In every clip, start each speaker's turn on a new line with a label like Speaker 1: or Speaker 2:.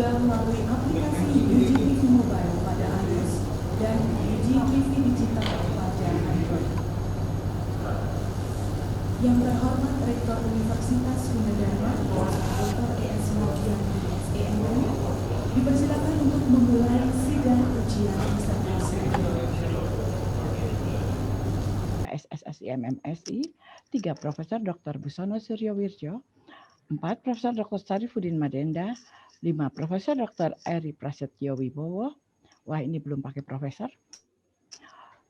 Speaker 1: juga melalui aplikasi Uji TV Mobile pada iOS dan Uji TV Digital pada Android. Yang terhormat Rektor Universitas Gunadarma, Dr. E.S. Mardianti, SEMM, dipersilakan untuk memulai sidang ujian disertasi.
Speaker 2: SSSIMMSI, 3 Profesor Dr. Busono Suryowirjo, 4 Profesor Dr. Sarifudin Madenda, 5 Profesor Dr. Eri Prasetyo Wibowo, wah ini belum pakai profesor,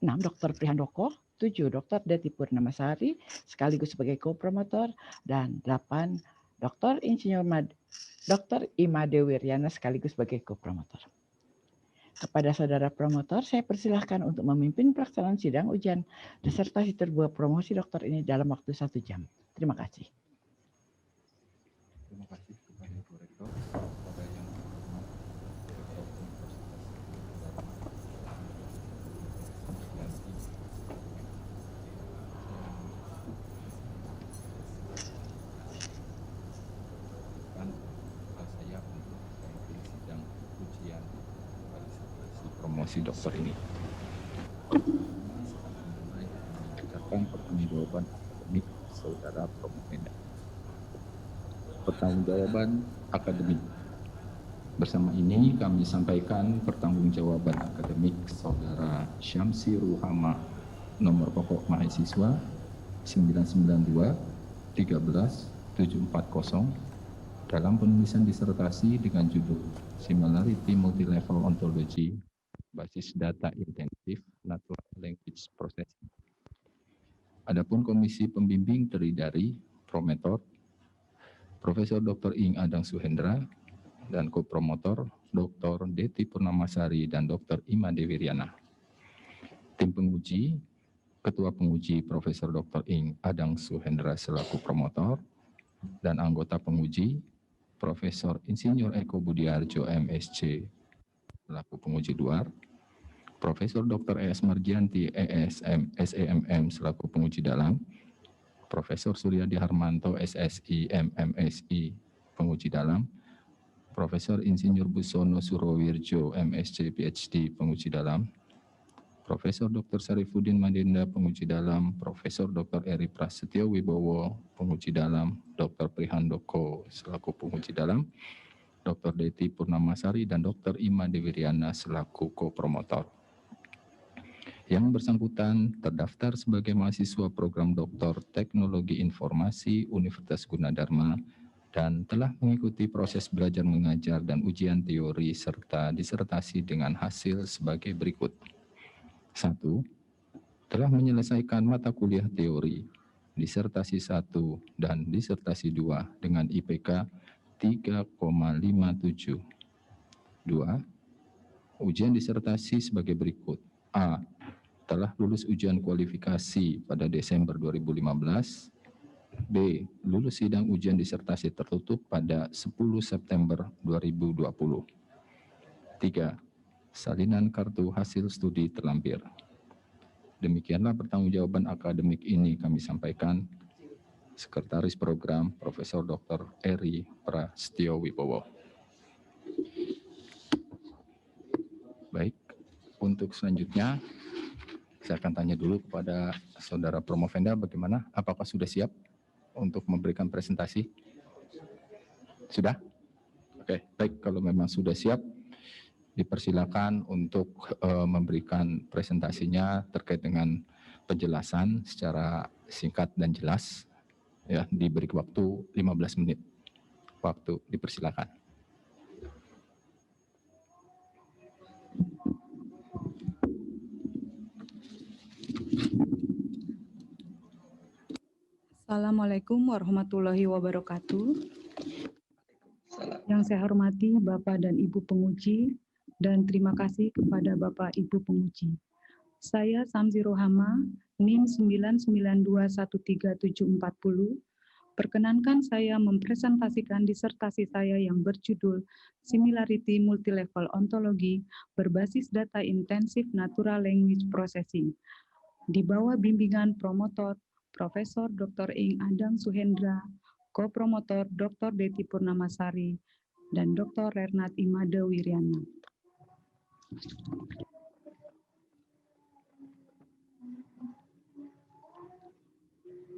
Speaker 2: 6 Dr. Prihandoko, 7 Dr. Deti Purnamasari sekaligus sebagai co-promotor, dan 8 Dr. Dr. Ima Dewiryana sekaligus sebagai co-promotor. Kepada saudara promotor, saya persilahkan untuk memimpin pelaksanaan sidang ujian disertasi terbuat promosi doktor ini dalam waktu 1 jam. Terima kasih.
Speaker 3: Terima kasih kepada Ibu Rektor, kepada yang terhormat Rektor Universitas saya untuk memimpin sidang ujian disertasi promosi doktor ini. Membacakan pertanggungjawaban akademik saudara promovenda. Pertanggungjawaban akademik. Bersama ini kami sampaikan pertanggungjawaban akademik saudara Syamsi Ruhama, nomor pokok mahasiswa 992 13 740 dalam penulisan disertasi dengan judul Similarity Multilevel Ontology Basis Data Intensif Natural Language Processing. Adapun komisi pembimbing terdiri dari promotor Profesor Dr. Ing Adang Suhendra dan kopromotor Dr. Deti Purnamasari dan Dr. Ima Dewiryana. Tim penguji, Ketua Penguji Profesor Dr. Ing Adang Suhendra selaku promotor dan anggota penguji Profesor Insinyur Eko Budiarjo MSc selaku penguji luar, Profesor Dr. E.S. Mardianti SEMM selaku penguji dalam, Profesor Suryadi Harmanto SSI MMSI penguji dalam, Profesor Insinyur Busono Suryowirjo MSc PhD penguji dalam, Profesor Dr. Sarifudin Madenda penguji dalam, Profesor Dr. Eri Prasetyo Wibowo penguji dalam, Dr. Prihandoko selaku penguji dalam, Dr. Deti Purnamasari dan Dr. Ima Dewiryana selaku co-promotor. Yang bersangkutan terdaftar sebagai mahasiswa program Doktor Teknologi Informasi Universitas Gunadarma dan telah mengikuti proses belajar mengajar dan ujian teori serta disertasi dengan hasil sebagai berikut. 1. Telah menyelesaikan mata kuliah teori, disertasi 1 dan disertasi 2 dengan IPK 3,57. 2. Ujian disertasi sebagai berikut. A. Telah lulus ujian kualifikasi pada Desember 2015. B. Lulus sidang ujian disertasi tertutup pada 10 September 2020. 3. Salinan kartu hasil studi terlampir. Demikianlah pertanggungjawaban akademik ini kami sampaikan. Sekretaris Program Profesor Dr. Eri Prasetyo Wibowo. Baik, untuk selanjutnya saya akan tanya dulu kepada saudara promovenda bagaimana, apakah sudah siap untuk memberikan presentasi? Sudah? Oke, baik, kalau memang sudah siap, dipersilakan untuk memberikan presentasinya terkait dengan penjelasan secara singkat dan jelas. Ya, diberi waktu 15 menit. Waktu dipersilakan.
Speaker 4: Assalamualaikum warahmatullahi wabarakatuh. Yang saya hormati Bapak dan Ibu penguji, dan terima kasih kepada Bapak Ibu penguji. Saya Samsi Rohama, NIM 9921370. Perkenankan saya mempresentasikan disertasi saya yang berjudul Similarity Multilevel Ontology berbasis data intensif Natural Language Processing. Di bawah bimbingan promotor Profesor Dr. Ing Adang Suhendra, co-promotor Dr. Deti Purnamasari, dan Dr. Renat Imade Wiryana.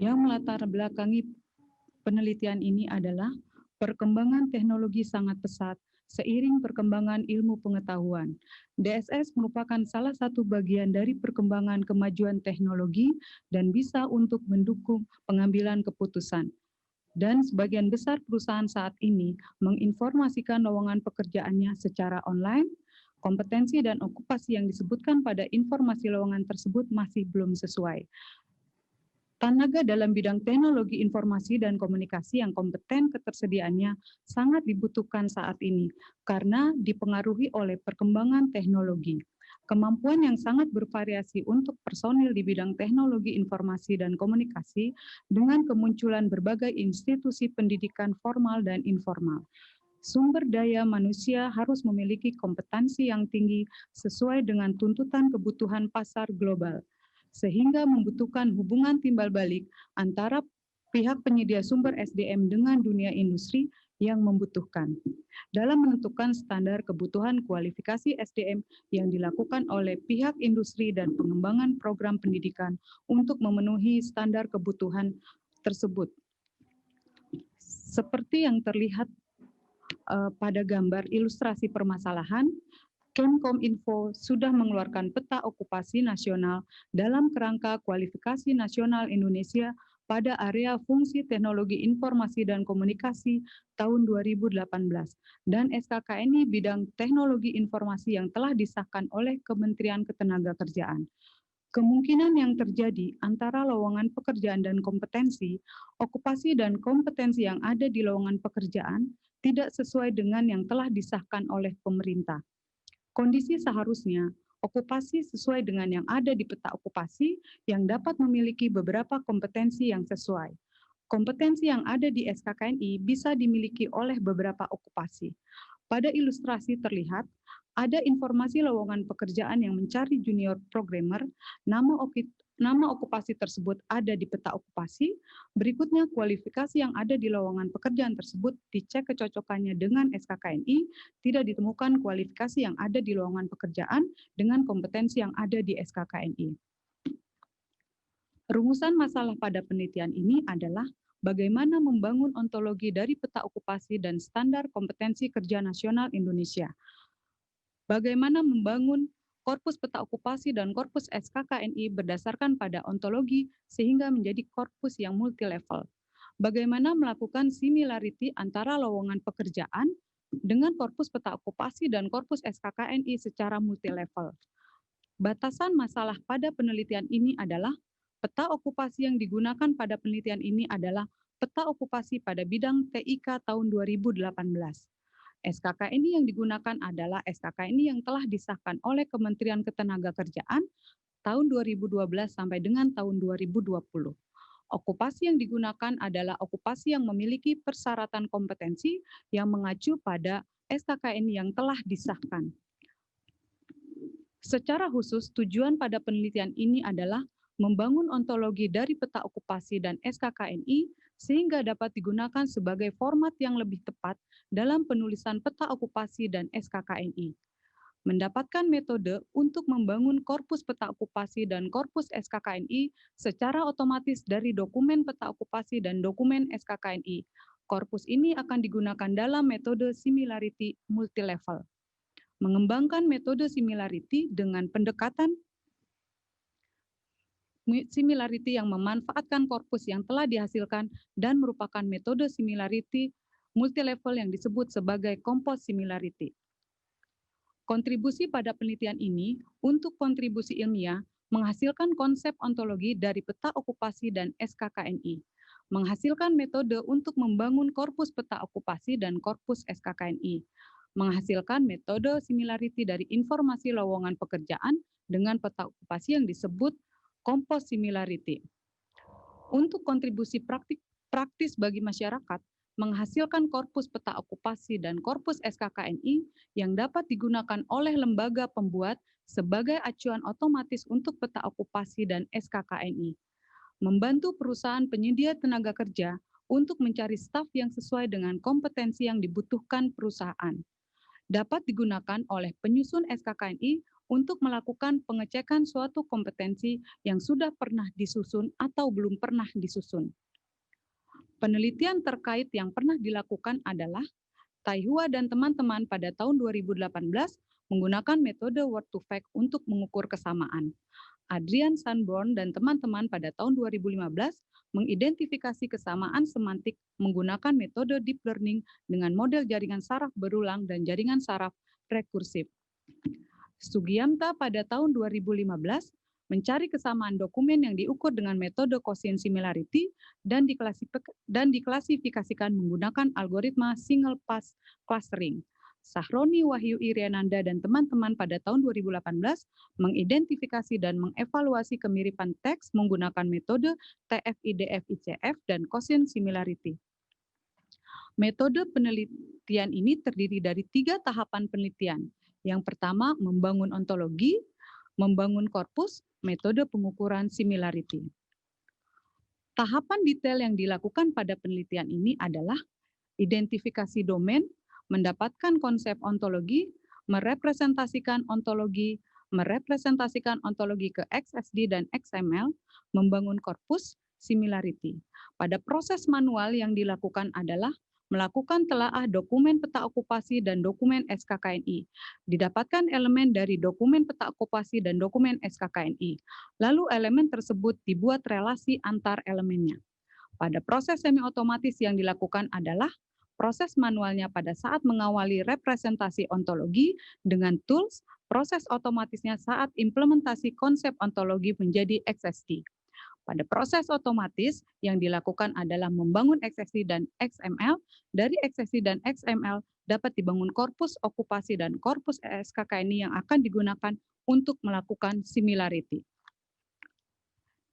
Speaker 4: Yang melatar belakangi penelitian ini adalah perkembangan teknologi sangat pesat seiring perkembangan ilmu pengetahuan. DSS merupakan salah satu bagian dari perkembangan kemajuan teknologi dan bisa untuk mendukung pengambilan keputusan. Dan sebagian besar perusahaan saat ini menginformasikan lowongan pekerjaannya secara online. Kompetensi dan okupasi yang disebutkan pada informasi lowongan tersebut masih belum sesuai. Tenaga dalam bidang teknologi informasi dan komunikasi yang kompeten ketersediaannya sangat dibutuhkan saat ini karena dipengaruhi oleh perkembangan teknologi. Kemampuan yang sangat bervariasi untuk personil di bidang teknologi informasi dan komunikasi dengan kemunculan berbagai institusi pendidikan formal dan informal. Sumber daya manusia harus memiliki kompetensi yang tinggi sesuai dengan tuntutan kebutuhan pasar global, sehingga membutuhkan hubungan timbal balik antara pihak penyedia sumber SDM dengan dunia industri yang membutuhkan dalam menentukan standar kebutuhan kualifikasi SDM yang dilakukan oleh pihak industri dan pengembangan program pendidikan untuk memenuhi standar kebutuhan tersebut. Seperti yang terlihat pada gambar ilustrasi permasalahan, Kemkominfo sudah mengeluarkan peta okupasi nasional dalam kerangka kualifikasi nasional Indonesia pada area fungsi teknologi informasi dan komunikasi tahun 2018 dan SKKNI bidang teknologi informasi yang telah disahkan oleh Kementerian Ketenagakerjaan. Kemungkinan yang terjadi antara lowongan pekerjaan dan kompetensi, okupasi dan kompetensi yang ada di lowongan pekerjaan tidak sesuai dengan yang telah disahkan oleh pemerintah. Kondisi seharusnya okupasi sesuai dengan yang ada di peta okupasi yang dapat memiliki beberapa kompetensi yang sesuai. Kompetensi yang ada di SKKNI bisa dimiliki oleh beberapa okupasi. Pada ilustrasi terlihat ada informasi lowongan pekerjaan yang mencari junior programmer, nama okupasi tersebut ada di peta okupasi. Berikutnya kualifikasi yang ada di lowongan pekerjaan tersebut dicek kecocokannya dengan SKKNI, tidak ditemukan kualifikasi yang ada di lowongan pekerjaan dengan kompetensi yang ada di SKKNI. Rumusan masalah pada penelitian ini adalah bagaimana membangun ontologi dari peta okupasi dan standar kompetensi kerja nasional Indonesia. Bagaimana membangun korpus peta okupasi dan korpus SKKNI berdasarkan pada ontologi sehingga menjadi korpus yang multilevel. Bagaimana melakukan similarity antara lowongan pekerjaan dengan korpus peta okupasi dan korpus SKKNI secara multilevel. Batasan masalah pada penelitian ini adalah peta okupasi yang digunakan pada penelitian ini adalah peta okupasi pada bidang TIK tahun 2018. SKKNI yang digunakan adalah SKKNI yang telah disahkan oleh Kementerian Ketenagakerjaan tahun 2012 sampai dengan tahun 2020. Okupasi yang digunakan adalah okupasi yang memiliki persyaratan kompetensi yang mengacu pada SKKNI yang telah disahkan. Secara khusus, tujuan pada penelitian ini adalah membangun ontologi dari peta okupasi dan SKKNI sehingga dapat digunakan sebagai format yang lebih tepat dalam penulisan peta okupasi dan SKKNI. Mendapatkan metode untuk membangun korpus peta okupasi dan korpus SKKNI secara otomatis dari dokumen peta okupasi dan dokumen SKKNI. Korpus ini akan digunakan dalam metode similarity multilevel. Mengembangkan metode similarity dengan pendekatan similarity yang memanfaatkan korpus yang telah dihasilkan dan merupakan metode similarity multilevel yang disebut sebagai composite similarity. Kontribusi pada penelitian ini untuk kontribusi ilmiah menghasilkan konsep ontologi dari peta okupasi dan SKKNI, menghasilkan metode untuk membangun korpus peta okupasi dan korpus SKKNI, menghasilkan metode similarity dari informasi lowongan pekerjaan dengan peta okupasi yang disebut composite similarity. Untuk kontribusi praktis bagi masyarakat, menghasilkan korpus peta okupasi dan korpus SKKNI yang dapat digunakan oleh lembaga pembuat sebagai acuan otomatis untuk peta okupasi dan SKKNI. Membantu perusahaan penyedia tenaga kerja untuk mencari staf yang sesuai dengan kompetensi yang dibutuhkan perusahaan. Dapat digunakan oleh penyusun SKKNI untuk melakukan pengecekan suatu kompetensi yang sudah pernah disusun atau belum pernah disusun. Penelitian terkait yang pernah dilakukan adalah Taihua dan teman-teman pada tahun 2018 menggunakan metode word to fact untuk mengukur kesamaan. Adrian Sanborn dan teman-teman pada tahun 2015 mengidentifikasi kesamaan semantik menggunakan metode deep learning dengan model jaringan saraf berulang dan jaringan saraf rekursif. Sugiamta pada tahun 2015 mencari kesamaan dokumen yang diukur dengan metode quotient similarity dan diklasifikasikan menggunakan algoritma single pass clustering. Sahroni Wahyu Iriananda dan teman-teman pada tahun 2018 mengidentifikasi dan mengevaluasi kemiripan teks menggunakan metode TF-IDF-ICF dan quotient similarity. Metode penelitian ini terdiri dari 3 tahapan penelitian. Yang pertama, membangun ontologi, membangun korpus, metode pengukuran similarity. Tahapan detail yang dilakukan pada penelitian ini adalah identifikasi domain, mendapatkan konsep ontologi, merepresentasikan ontologi ke XSD dan XML, membangun korpus similarity. Pada proses manual yang dilakukan adalah melakukan telaah dokumen peta okupasi dan dokumen SKKNI. Didapatkan elemen dari dokumen peta okupasi dan dokumen SKKNI. Lalu elemen tersebut dibuat relasi antar elemennya. Pada proses semi otomatis yang dilakukan adalah proses manualnya pada saat mengawali representasi ontologi dengan tools, proses otomatisnya saat implementasi konsep ontologi menjadi XSD. Pada proses otomatis yang dilakukan adalah membangun XSD dan XML. Dari XSD dan XML dapat dibangun korpus okupasi dan korpus SKKNI yang akan digunakan untuk melakukan similarity.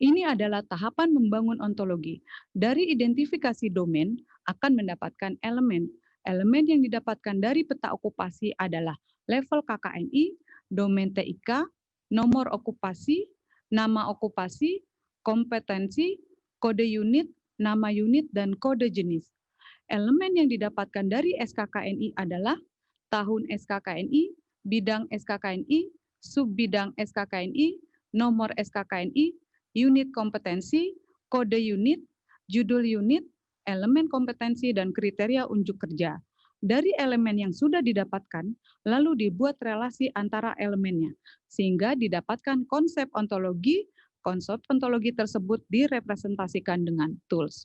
Speaker 4: Ini adalah tahapan membangun ontologi. Dari identifikasi domain akan mendapatkan elemen. Elemen yang didapatkan dari peta okupasi adalah level KKNI, domain TIK, nomor okupasi, nama okupasi, kompetensi, kode unit, nama unit, dan kode jenis. Elemen yang didapatkan dari SKKNI adalah tahun SKKNI, bidang SKKNI, subbidang SKKNI, nomor SKKNI, unit kompetensi, kode unit, judul unit, elemen kompetensi, dan kriteria unjuk kerja. Dari elemen yang sudah didapatkan, lalu dibuat relasi antara elemennya, sehingga didapatkan konsep ontologi. Konsep ontologi tersebut direpresentasikan dengan tools.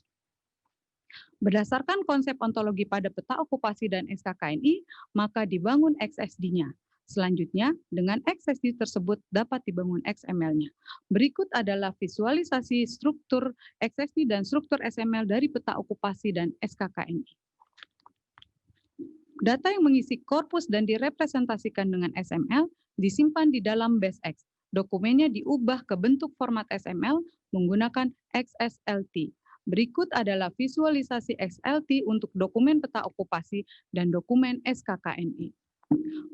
Speaker 4: Berdasarkan konsep ontologi pada peta okupasi dan SKKNI, maka dibangun XSD-nya. Selanjutnya, dengan XSD tersebut dapat dibangun XML-nya. Berikut adalah visualisasi struktur XSD dan struktur XML dari peta okupasi dan SKKNI. Data yang mengisi korpus dan direpresentasikan dengan XML disimpan di dalam BaseX. Dokumennya diubah ke bentuk format XML menggunakan XSLT. Berikut adalah visualisasi XLT untuk dokumen peta okupasi dan dokumen SKKNI.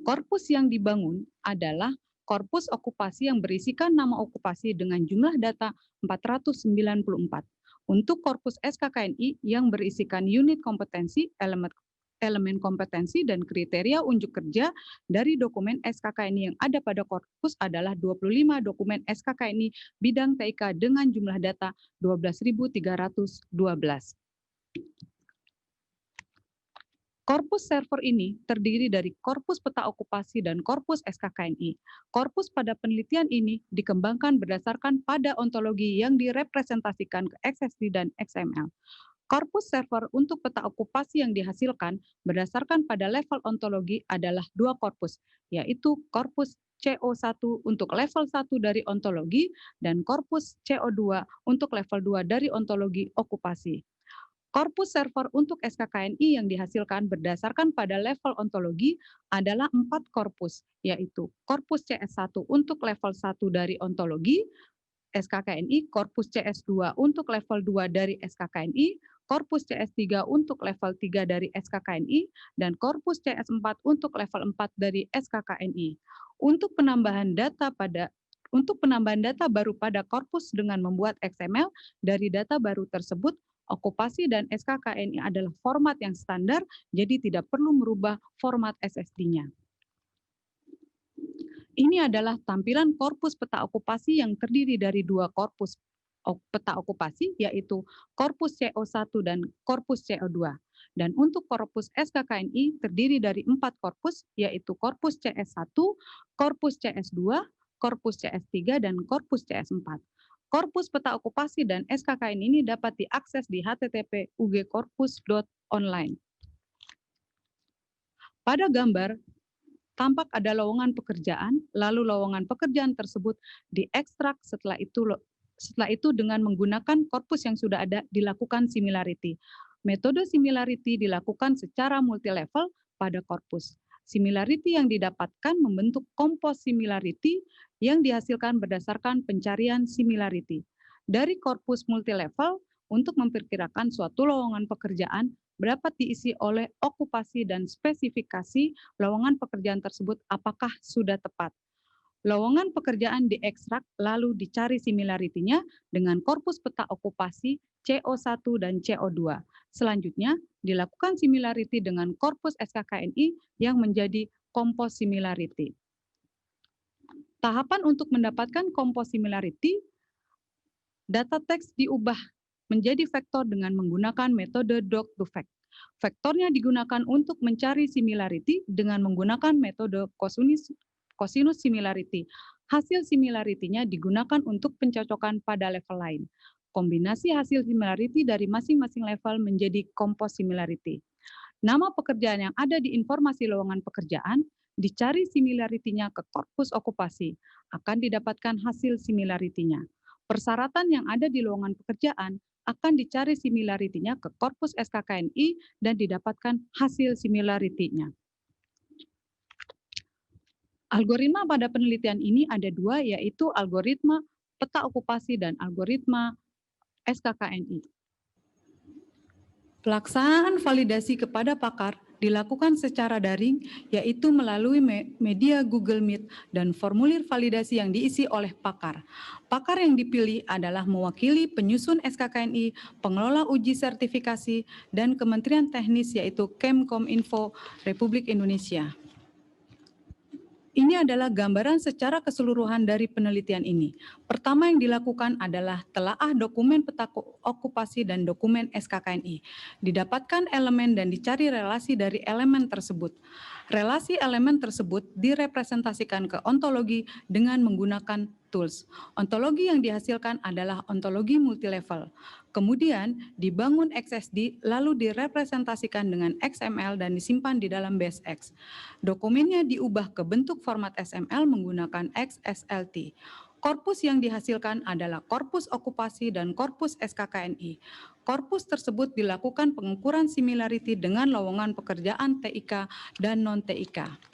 Speaker 4: Korpus yang dibangun adalah korpus okupasi yang berisikan nama okupasi dengan jumlah data 494. Untuk korpus SKKNI yang berisikan unit kompetensi, elemen kompetensi, dan kriteria unjuk kerja dari dokumen SKKNI yang ada pada korpus adalah 25 dokumen SKKNI bidang TIK dengan jumlah data 12.312. Korpus server ini terdiri dari korpus peta okupasi dan korpus SKKNI. Korpus pada penelitian ini dikembangkan berdasarkan pada ontologi yang direpresentasikan ke XSD dan XML. Korpus server untuk peta okupasi yang dihasilkan berdasarkan pada level ontologi adalah 2 korpus, yaitu korpus CO1 untuk level 1 dari ontologi dan korpus CO2 untuk level 2 dari ontologi okupasi. Korpus server untuk SKKNI yang dihasilkan berdasarkan pada level ontologi adalah 4 korpus, yaitu korpus CS1 untuk level 1 dari ontologi, SKKNI, korpus CS2 untuk level 2 dari SKKNI, korpus CS3 untuk level 3 dari SKKNI, dan korpus CS4 untuk level 4 dari SKKNI. Untuk penambahan data baru pada korpus dengan membuat XML dari data baru tersebut, okupasi dan SKKNI adalah format yang standar, jadi tidak perlu merubah format SSD-nya. Ini adalah tampilan korpus peta okupasi yang terdiri dari dua korpus peta okupasi, yaitu korpus CO1 dan korpus CO2. Dan untuk korpus SKKNI terdiri dari 4 korpus, yaitu korpus CS1, korpus CS2, korpus CS3, dan korpus CS4. Korpus peta okupasi dan SKKNI ini dapat diakses di http://ugkorpus.online. Pada gambar, tampak ada lowongan pekerjaan, lalu lowongan pekerjaan tersebut diekstrak, setelah itu dengan menggunakan korpus yang sudah ada dilakukan similarity. Metode similarity dilakukan secara multilevel pada korpus. Similarity yang didapatkan membentuk kompos similarity yang dihasilkan berdasarkan pencarian similarity. Dari korpus multilevel, untuk memperkirakan suatu lowongan pekerjaan dapat diisi oleh okupasi dan spesifikasi lowongan pekerjaan tersebut apakah sudah tepat. Lowongan pekerjaan diekstrak lalu dicari similarity-nya dengan korpus peta okupasi CO1 dan CO2. Selanjutnya, dilakukan similarity dengan korpus SKKNI yang menjadi kompos similarity. Tahapan untuk mendapatkan kompos similarity, data teks diubah menjadi vektor dengan menggunakan metode doc2vec. Vektornya digunakan untuk mencari similarity dengan menggunakan metode cosinus similarity. Hasil similarity-nya digunakan untuk pencocokan pada level lain. Kombinasi hasil similarity dari masing-masing level menjadi kompos similarity. Nama pekerjaan yang ada di informasi lowongan pekerjaan dicari similarity-nya ke korpus okupasi, akan didapatkan hasil similarity-nya. Persyaratan yang ada di lowongan pekerjaan akan dicari similarity-nya ke korpus SKKNI dan didapatkan hasil similarity-nya. Algoritma pada penelitian ini ada dua, yaitu algoritma peta okupasi dan algoritma SKKNI. Pelaksanaan validasi kepada pakar dilakukan secara daring, yaitu melalui media Google Meet dan formulir validasi yang diisi oleh pakar. Pakar yang dipilih adalah mewakili penyusun SKKNI, pengelola uji sertifikasi, dan Kementerian Teknis, yaitu Kemkominfo Republik Indonesia. Ini adalah gambaran secara keseluruhan dari penelitian ini. Pertama yang dilakukan adalah telaah dokumen peta okupasi dan dokumen SKKNI. Didapatkan elemen dan dicari relasi dari elemen tersebut. Relasi elemen tersebut direpresentasikan ke ontologi dengan menggunakan tools. Ontologi yang dihasilkan adalah ontologi multilevel. Kemudian dibangun XSD lalu direpresentasikan dengan XML dan disimpan di dalam BaseX. Dokumennya diubah ke bentuk format XML menggunakan XSLT. Korpus yang dihasilkan adalah korpus okupasi dan korpus SKKNI. Korpus tersebut dilakukan pengukuran similarity dengan lowongan pekerjaan TIK dan non-TIK.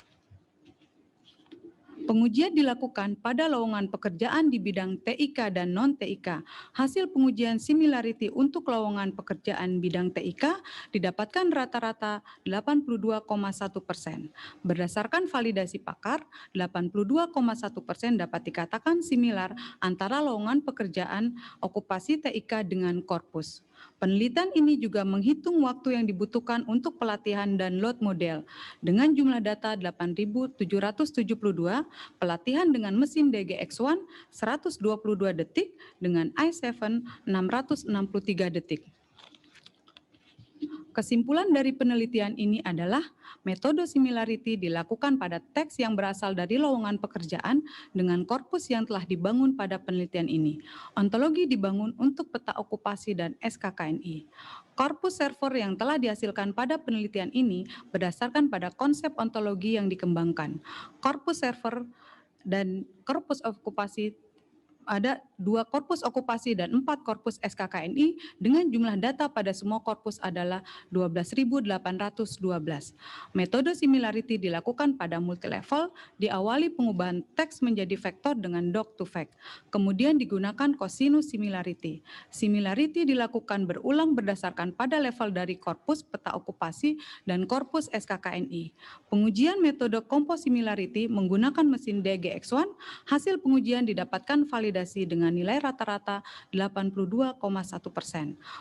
Speaker 4: Pengujian dilakukan pada lowongan pekerjaan di bidang TIK dan non-TIK. Hasil pengujian similarity untuk lowongan pekerjaan bidang TIK didapatkan rata-rata 82,1%. Berdasarkan validasi pakar, 82,1% dapat dikatakan similar antara lowongan pekerjaan okupasi TIK dengan korpus. Penelitian ini juga menghitung waktu yang dibutuhkan untuk pelatihan dan load model. Dengan jumlah data 8.772, pelatihan dengan mesin DGX1 122 detik, dengan i7 663 detik. Kesimpulan dari penelitian ini adalah metode similarity dilakukan pada teks yang berasal dari lowongan pekerjaan dengan korpus yang telah dibangun pada penelitian ini. Ontologi dibangun untuk peta okupasi dan SKKNI. Korpus server yang telah dihasilkan pada penelitian ini berdasarkan pada konsep ontologi yang dikembangkan. Korpus server dan korpus okupasi ada 2 korpus okupasi dan 4 korpus SKKNI dengan jumlah data pada semua korpus adalah 12.812. Metode similarity dilakukan pada multilevel, diawali pengubahan teks menjadi vektor dengan doc2vec. Kemudian digunakan cosinus similarity. Similarity dilakukan berulang berdasarkan pada level dari korpus peta okupasi dan korpus SKKNI. Pengujian metode kompos similarity menggunakan mesin DGX1, hasil pengujian didapatkan validasi validasi dengan nilai rata-rata 82,1%.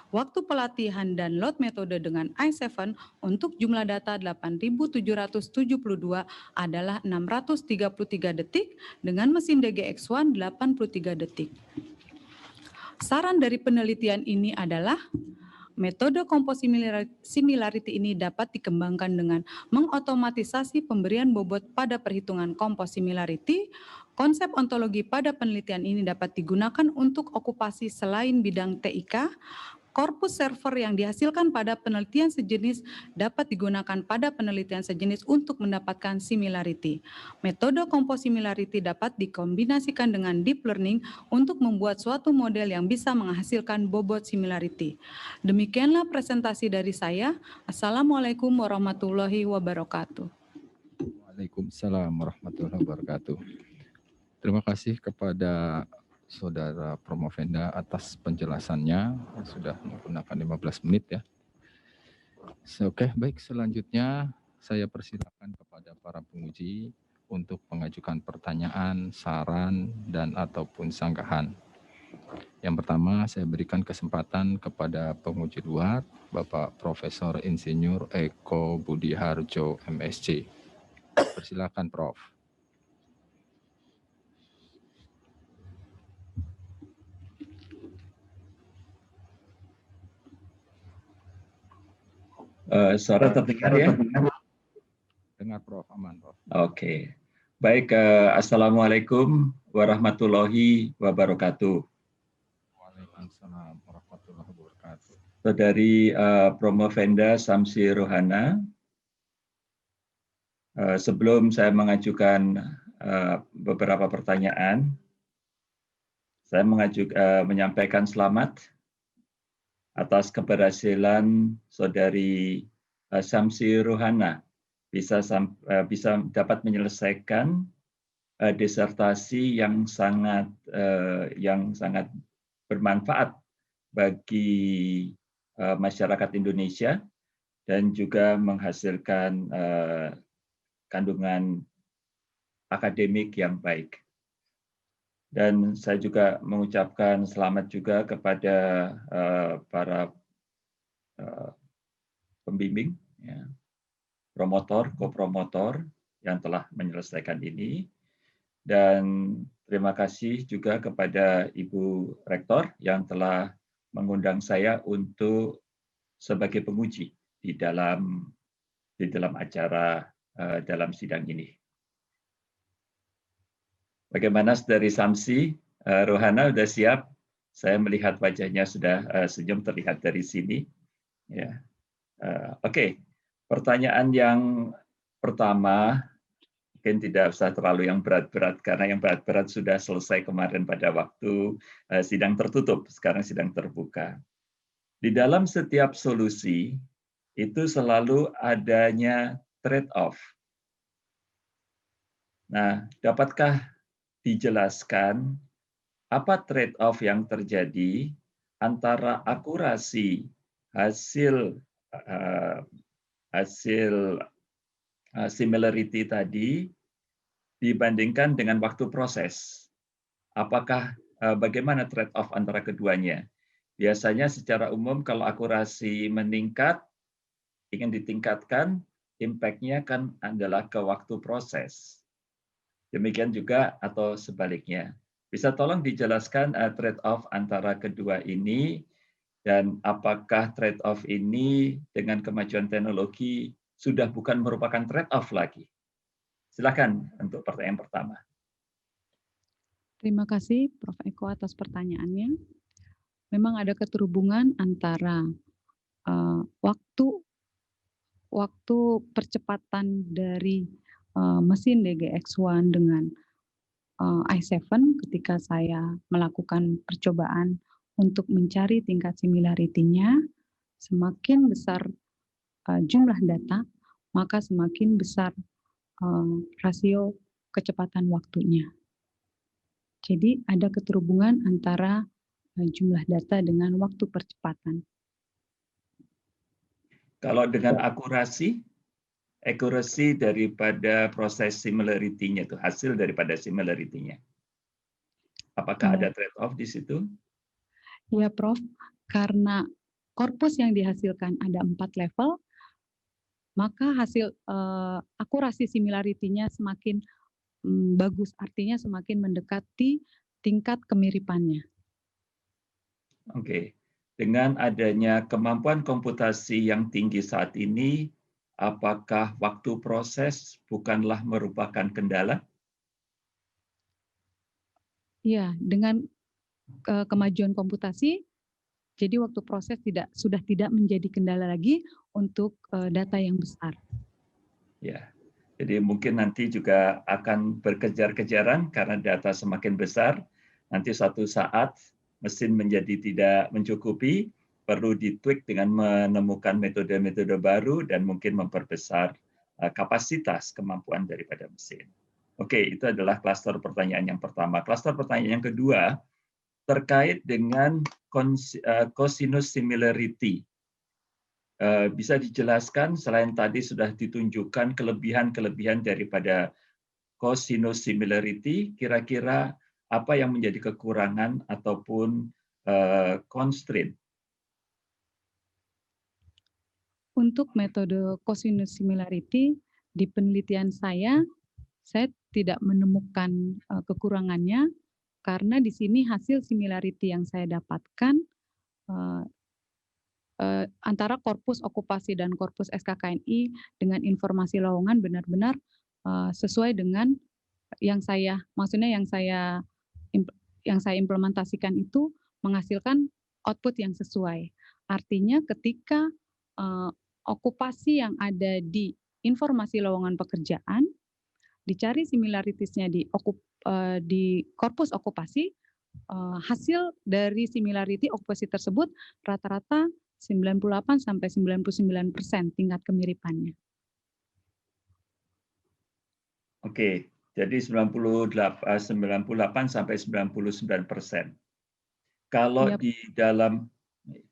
Speaker 4: Waktu pelatihan dan load metode dengan i7 untuk jumlah data 8.772 adalah 633 detik, dengan mesin DGX1 83 detik. Saran dari penelitian ini adalah metode composite similarity ini dapat dikembangkan dengan mengotomatisasi pemberian bobot pada perhitungan composite similarity. Konsep ontologi pada penelitian ini dapat digunakan untuk okupasi selain bidang TIK. Korpus server yang dihasilkan pada penelitian sejenis dapat digunakan pada penelitian sejenis untuk mendapatkan similarity. Metode composite similarity dapat dikombinasikan dengan deep learning untuk membuat suatu model yang bisa menghasilkan bobot similarity. Demikianlah presentasi dari saya. Assalamualaikum warahmatullahi wabarakatuh.
Speaker 3: Waalaikumsalam warahmatullahi wabarakatuh. Terima kasih kepada Saudara Promovenda atas penjelasannya, sudah menggunakan 15 menit ya. Oke, baik, selanjutnya saya persilakan kepada para penguji untuk mengajukan pertanyaan, saran, dan ataupun sanggahan. Yang pertama, saya berikan kesempatan kepada penguji luar, Bapak Profesor Insinyur Eko Budi Harjo, MSc. Persilakan, Prof.
Speaker 5: Suara terdengar ya?
Speaker 3: Dengar, Prof. Aman, Prof.
Speaker 5: Oke. Baik, Assalamualaikum warahmatullahi wabarakatuh.
Speaker 3: Waalaikumsalam warahmatullahi wabarakatuh.
Speaker 5: Saudari Promovenda Samsi Rohana, sebelum saya mengajukan beberapa pertanyaan, saya menyampaikan selamat atas keberhasilan Saudari Samsi Rohana bisa dapat menyelesaikan disertasi yang sangat bermanfaat bagi masyarakat Indonesia dan juga menghasilkan kandungan akademik yang baik. Dan saya juga mengucapkan selamat juga kepada para pembimbing, ya, promotor, kopromotor yang telah menyelesaikan ini. Dan terima kasih juga kepada Ibu Rektor yang telah mengundang saya untuk sebagai penguji di dalam acara dalam sidang ini. Bagaimana Saudari Samsi Rohana, sudah siap? Saya melihat wajahnya sudah senyum terlihat dari sini. Ya. Oke. Pertanyaan yang pertama mungkin tidak usah terlalu yang berat-berat karena yang berat-berat sudah selesai kemarin pada waktu sidang tertutup. Sekarang sidang terbuka. Di dalam setiap solusi itu selalu adanya trade-off. Nah, dapatkah dijelaskan apa trade-off yang terjadi antara akurasi hasil similarity tadi dibandingkan dengan waktu proses? Apakah bagaimana trade-off antara keduanya? Biasanya secara umum kalau akurasi meningkat, ingin ditingkatkan, impact-nya kan adalah ke waktu proses. Demikian juga atau sebaliknya. Bisa tolong dijelaskan trade-off antara kedua ini dan apakah trade-off ini dengan kemajuan teknologi sudah bukan merupakan trade-off lagi? Silakan untuk pertanyaan pertama.
Speaker 4: Terima kasih Prof. Eko atas pertanyaannya. Memang ada keterhubungan antara waktu percepatan dari mesin DGX1 dengan i7 ketika saya melakukan percobaan untuk mencari tingkat similarity-nya. Semakin besar jumlah data, maka semakin besar rasio kecepatan waktunya. Jadi ada keterhubungan antara jumlah data dengan waktu percepatan.
Speaker 5: Kalau dengan akurasi daripada proses similarity-nya itu hasil daripada similarity-nya. Apakah
Speaker 4: Ya.
Speaker 5: ada trade-off di situ?
Speaker 4: Ya, Prof. Karena korpus yang dihasilkan ada 4 level, maka hasil akurasi similarity-nya semakin bagus, artinya semakin mendekati tingkat kemiripannya.
Speaker 5: Oke. Dengan adanya kemampuan komputasi yang tinggi saat ini, apakah waktu proses bukanlah merupakan kendala?
Speaker 4: Ya, dengan kemajuan komputasi, jadi waktu proses sudah tidak menjadi kendala lagi untuk data yang besar.
Speaker 5: Ya. Jadi mungkin nanti juga akan berkejar-kejaran karena data semakin besar. Nanti suatu saat mesin menjadi tidak mencukupi, perlu ditweak dengan menemukan metode-metode baru dan mungkin memperbesar kapasitas kemampuan daripada mesin. Oke, itu adalah klaster pertanyaan yang pertama. Klaster pertanyaan yang kedua terkait dengan cosinus similarity. Bisa dijelaskan selain tadi sudah ditunjukkan kelebihan-kelebihan daripada cosinus similarity, kira-kira apa yang menjadi kekurangan ataupun constraint?
Speaker 4: Untuk metode cosinus similarity, di penelitian saya tidak menemukan kekurangannya, karena di sini hasil similarity yang saya dapatkan antara korpus okupasi dan korpus SKKNI dengan informasi lowongan benar-benar sesuai dengan yang saya implementasikan itu menghasilkan output yang sesuai. Artinya ketika okupasi yang ada di informasi lowongan pekerjaan dicari similarities-nya di korpus okupasi, hasil dari similarity okupasi tersebut rata-rata 98 sampai 99% tingkat kemiripannya.
Speaker 5: Oke, jadi 98 sampai 99%. Kalau
Speaker 4: Ya.
Speaker 5: di dalam,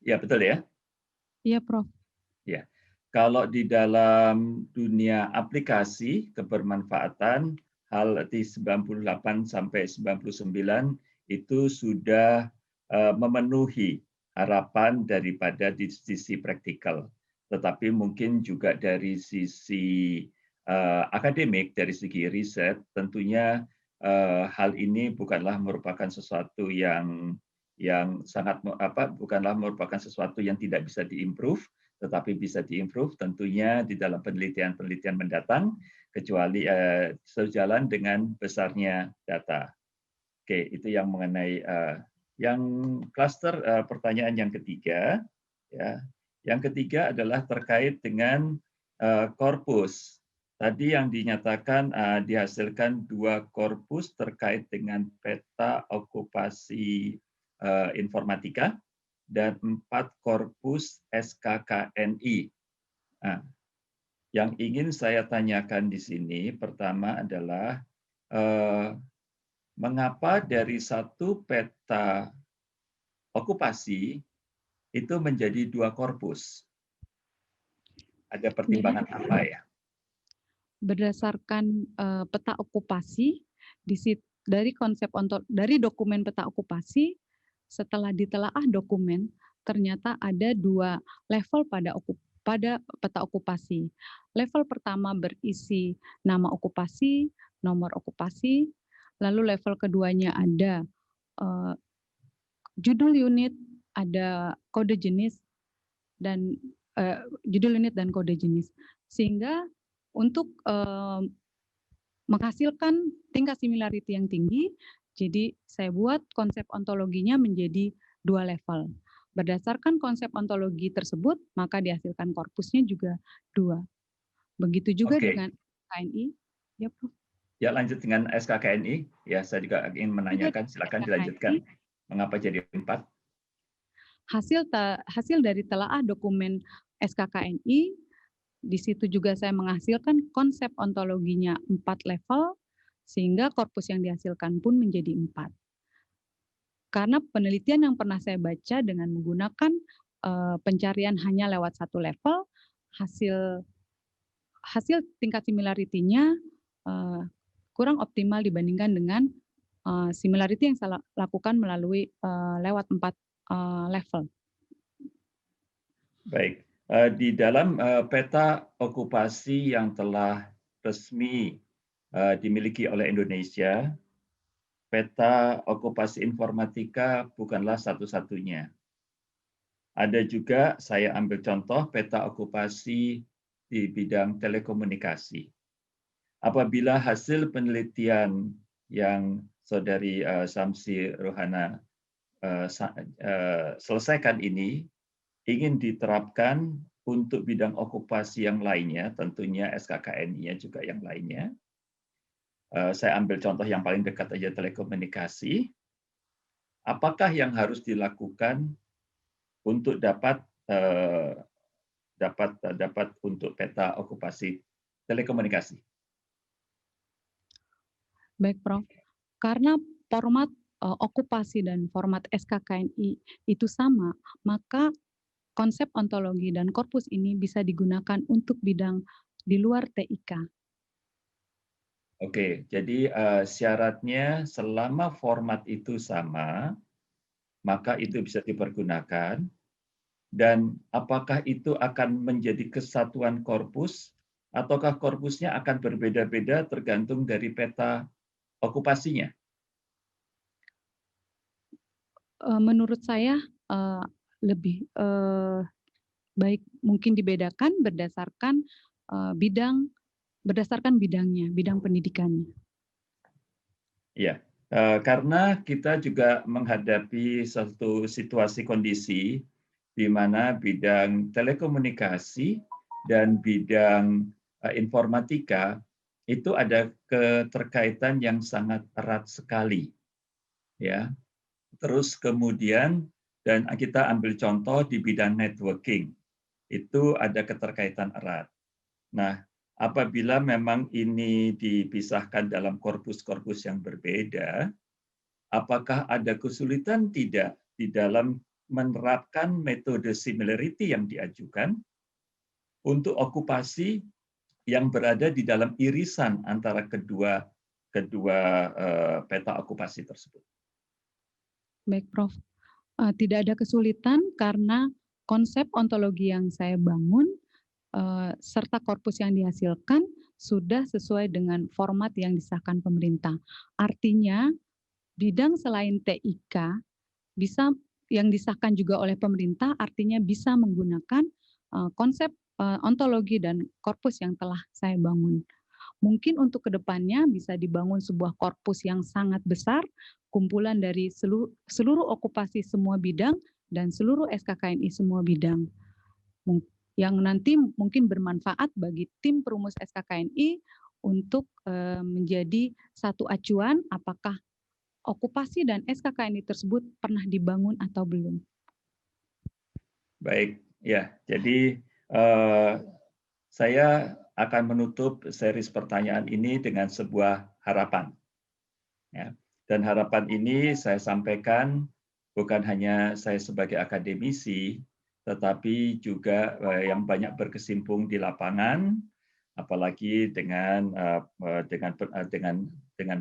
Speaker 5: ya betul ya?
Speaker 4: Iya, Prof.
Speaker 5: Ya, kalau di dalam dunia aplikasi kebermanfaatan, hal di 98 sampai 99 itu sudah memenuhi harapan daripada di sisi praktikal. Tetapi mungkin juga dari sisi akademik, dari segi riset, tentunya hal ini bukanlah merupakan sesuatu yang sangat bukanlah merupakan sesuatu yang tidak bisa diimprove, tetapi bisa diimprove tentunya di dalam penelitian-penelitian mendatang, kecuali sejalan dengan besarnya data. Oke, itu yang mengenai yang klaster pertanyaan yang ketiga. Ya, yang ketiga adalah terkait dengan korpus. Tadi yang dinyatakan dihasilkan 2 korpus terkait dengan peta okupasi informatika dan 4 korpus SKKNI. Nah, yang ingin saya tanyakan di sini pertama adalah mengapa dari satu peta okupasi itu menjadi 2 korpus? Ada pertimbangan apa ya?
Speaker 4: Berdasarkan peta okupasi, dari dokumen peta okupasi, setelah ditelaah dokumen, ternyata ada 2 level pada peta okupasi. Level pertama berisi nama okupasi, nomor okupasi, lalu level keduanya ada judul unit, ada kode jenis, dan judul unit dan kode jenis. Sehingga untuk menghasilkan tingkat similarity yang tinggi, jadi saya buat konsep ontologinya menjadi 2 level. Berdasarkan konsep ontologi tersebut, maka dihasilkan korpusnya juga 2. Begitu juga dengan KNI. Ya, Prof.
Speaker 5: Ya, lanjut dengan SKKNI. Ya, saya juga ingin menanyakan, silakan dilanjutkan. Mengapa jadi 4?
Speaker 4: Hasil dari telaah dokumen SKKNI, di situ juga saya menghasilkan konsep ontologinya 4 level, sehingga korpus yang dihasilkan pun menjadi 4. Karena penelitian yang pernah saya baca dengan menggunakan pencarian hanya lewat 1 level, hasil tingkat similarity-nya kurang optimal dibandingkan dengan similarity yang saya lakukan melalui lewat 4 level.
Speaker 5: Baik, di dalam peta okupasi yang telah resmi dimiliki oleh Indonesia, peta okupasi informatika bukanlah satu-satunya. Ada juga saya ambil contoh peta okupasi di bidang telekomunikasi. Apabila hasil penelitian yang Saudari Syamsi Ruhana selesaikan ini ingin diterapkan untuk bidang okupasi yang lainnya, tentunya SKKNI-nya juga yang lainnya. Saya ambil contoh yang paling dekat aja telekomunikasi. Apakah yang harus dilakukan untuk dapat untuk peta okupasi telekomunikasi?
Speaker 4: Baik, Prof. Karena format okupasi dan format SKKNI itu sama, maka konsep ontologi dan korpus ini bisa digunakan untuk bidang di luar TIK.
Speaker 5: Oke, jadi syaratnya selama format itu sama, maka itu bisa dipergunakan. Dan apakah itu akan menjadi kesatuan korpus, ataukah korpusnya akan berbeda-beda tergantung dari peta okupasinya?
Speaker 4: Menurut saya lebih baik mungkin dibedakan berdasarkan bidangnya, bidang pendidikannya.
Speaker 5: Ya, karena kita juga menghadapi satu situasi kondisi di mana bidang telekomunikasi dan bidang informatika itu ada keterkaitan yang sangat erat sekali. Ya. Terus kemudian dan kita ambil contoh di bidang networking. Itu ada keterkaitan erat. Nah, apabila memang ini dipisahkan dalam korpus-korpus yang berbeda, apakah ada kesulitan tidak di dalam menerapkan metode similarity yang diajukan untuk okupasi yang berada di dalam irisan antara kedua peta okupasi tersebut?
Speaker 4: Baik, Prof. Tidak ada kesulitan karena konsep ontologi yang saya bangun serta korpus yang dihasilkan sudah sesuai dengan format yang disahkan pemerintah. Artinya, bidang selain TIK bisa yang disahkan juga oleh pemerintah, artinya bisa menggunakan konsep ontologi dan korpus yang telah saya bangun. Mungkin untuk kedepannya bisa dibangun sebuah korpus yang sangat besar, kumpulan dari seluruh okupasi semua bidang dan seluruh SKKNI semua bidang. Yang nanti mungkin bermanfaat bagi tim perumus SKKNI untuk menjadi satu acuan apakah okupasi dan SKKNI tersebut pernah dibangun atau belum.
Speaker 5: Baik, ya. Jadi saya akan menutup series pertanyaan ini dengan sebuah harapan. Ya. Dan harapan ini saya sampaikan bukan hanya saya sebagai akademisi, tetapi juga yang banyak berkesimpung di lapangan, apalagi dengan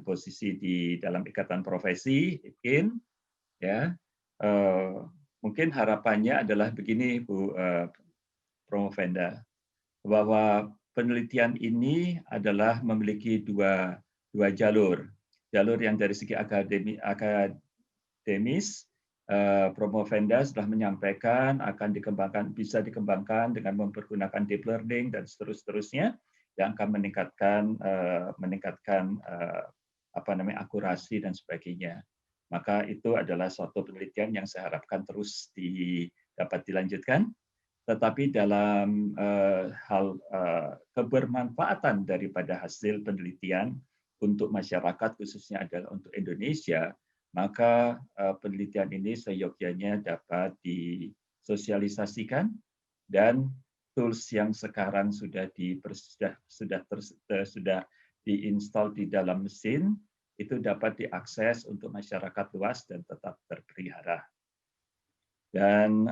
Speaker 5: posisi di dalam ikatan profesi, IKIN, ya. Mungkin harapannya adalah begini, Bu Promovenda, bahwa penelitian ini adalah memiliki dua jalur. Jalur yang dari segi akademis, Promovenda sudah menyampaikan akan bisa dikembangkan dengan mempergunakan deep learning dan seterusnya yang akan meningkatkan akurasi dan sebagainya. Maka itu adalah suatu penelitian yang saya harapkan terus dapat dilanjutkan. Tetapi dalam hal kebermanfaatan daripada hasil penelitian untuk masyarakat, khususnya adalah untuk Indonesia, maka penelitian ini seyogyanya dapat disosialisasikan dan tools yang sekarang sudah diinstal di dalam mesin itu dapat diakses untuk masyarakat luas dan tetap terpelihara. Dan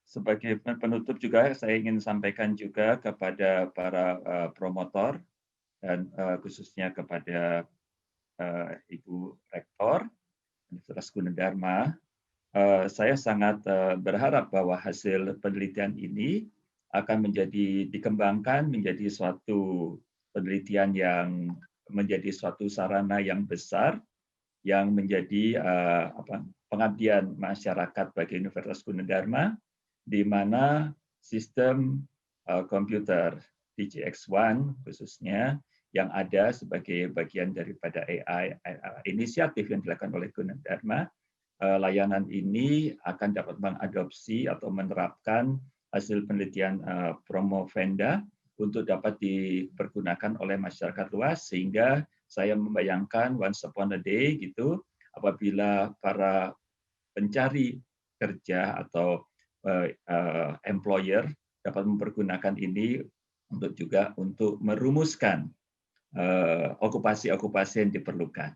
Speaker 5: sebagai penutup juga saya ingin sampaikan juga kepada para promotor dan khususnya kepada Ibu Rektor Universitas Gunadarma, saya sangat berharap bahwa hasil penelitian ini akan dikembangkan menjadi suatu penelitian yang menjadi suatu sarana yang besar yang menjadi pengabdian masyarakat bagi Universitas Gunadarma, di mana sistem komputer DGX-1 khususnya yang ada sebagai bagian daripada AI inisiatif yang dilakukan oleh Gunadarma, layanan ini akan dapat mengadopsi atau menerapkan hasil penelitian Promovenda untuk dapat dipergunakan oleh masyarakat luas, sehingga saya membayangkan once upon a day gitu, apabila para pencari kerja atau employer dapat mempergunakan ini untuk merumuskan okupasi-okupasi yang diperlukan.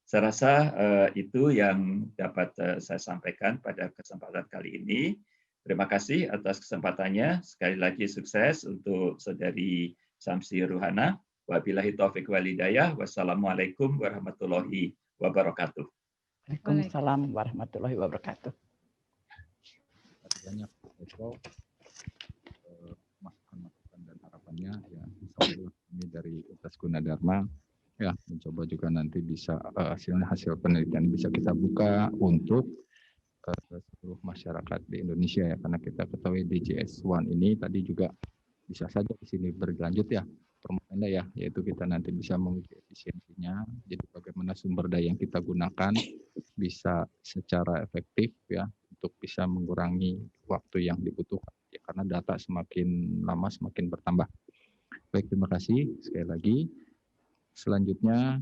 Speaker 5: Saya rasa itu yang dapat saya sampaikan pada kesempatan kali ini. Terima kasih atas kesempatannya. Sekali lagi sukses untuk Saudari Syamsi Ruhana. Wabillahi taufiq wal hidayah. Wassalamualaikum warahmatullahi wabarakatuh.
Speaker 2: Waalaikumsalam warahmatullahi wabarakatuh.
Speaker 3: Banyak masukan-masukan dan harapannya ya, insyaallah ini dari Universitas Gunadarma ya, mencoba juga nanti bisa hasil penelitian bisa kita buka untuk seluruh masyarakat di Indonesia ya, karena kita ketahui DGX-1 ini tadi juga bisa saja di sini berlanjut ya Promovenda ya, yaitu kita nanti bisa menguji efisiensinya, jadi bagaimana sumber daya yang kita gunakan bisa secara efektif ya untuk bisa mengurangi waktu yang dibutuhkan ya, karena data semakin lama semakin bertambah. Baik, terima kasih sekali lagi. Selanjutnya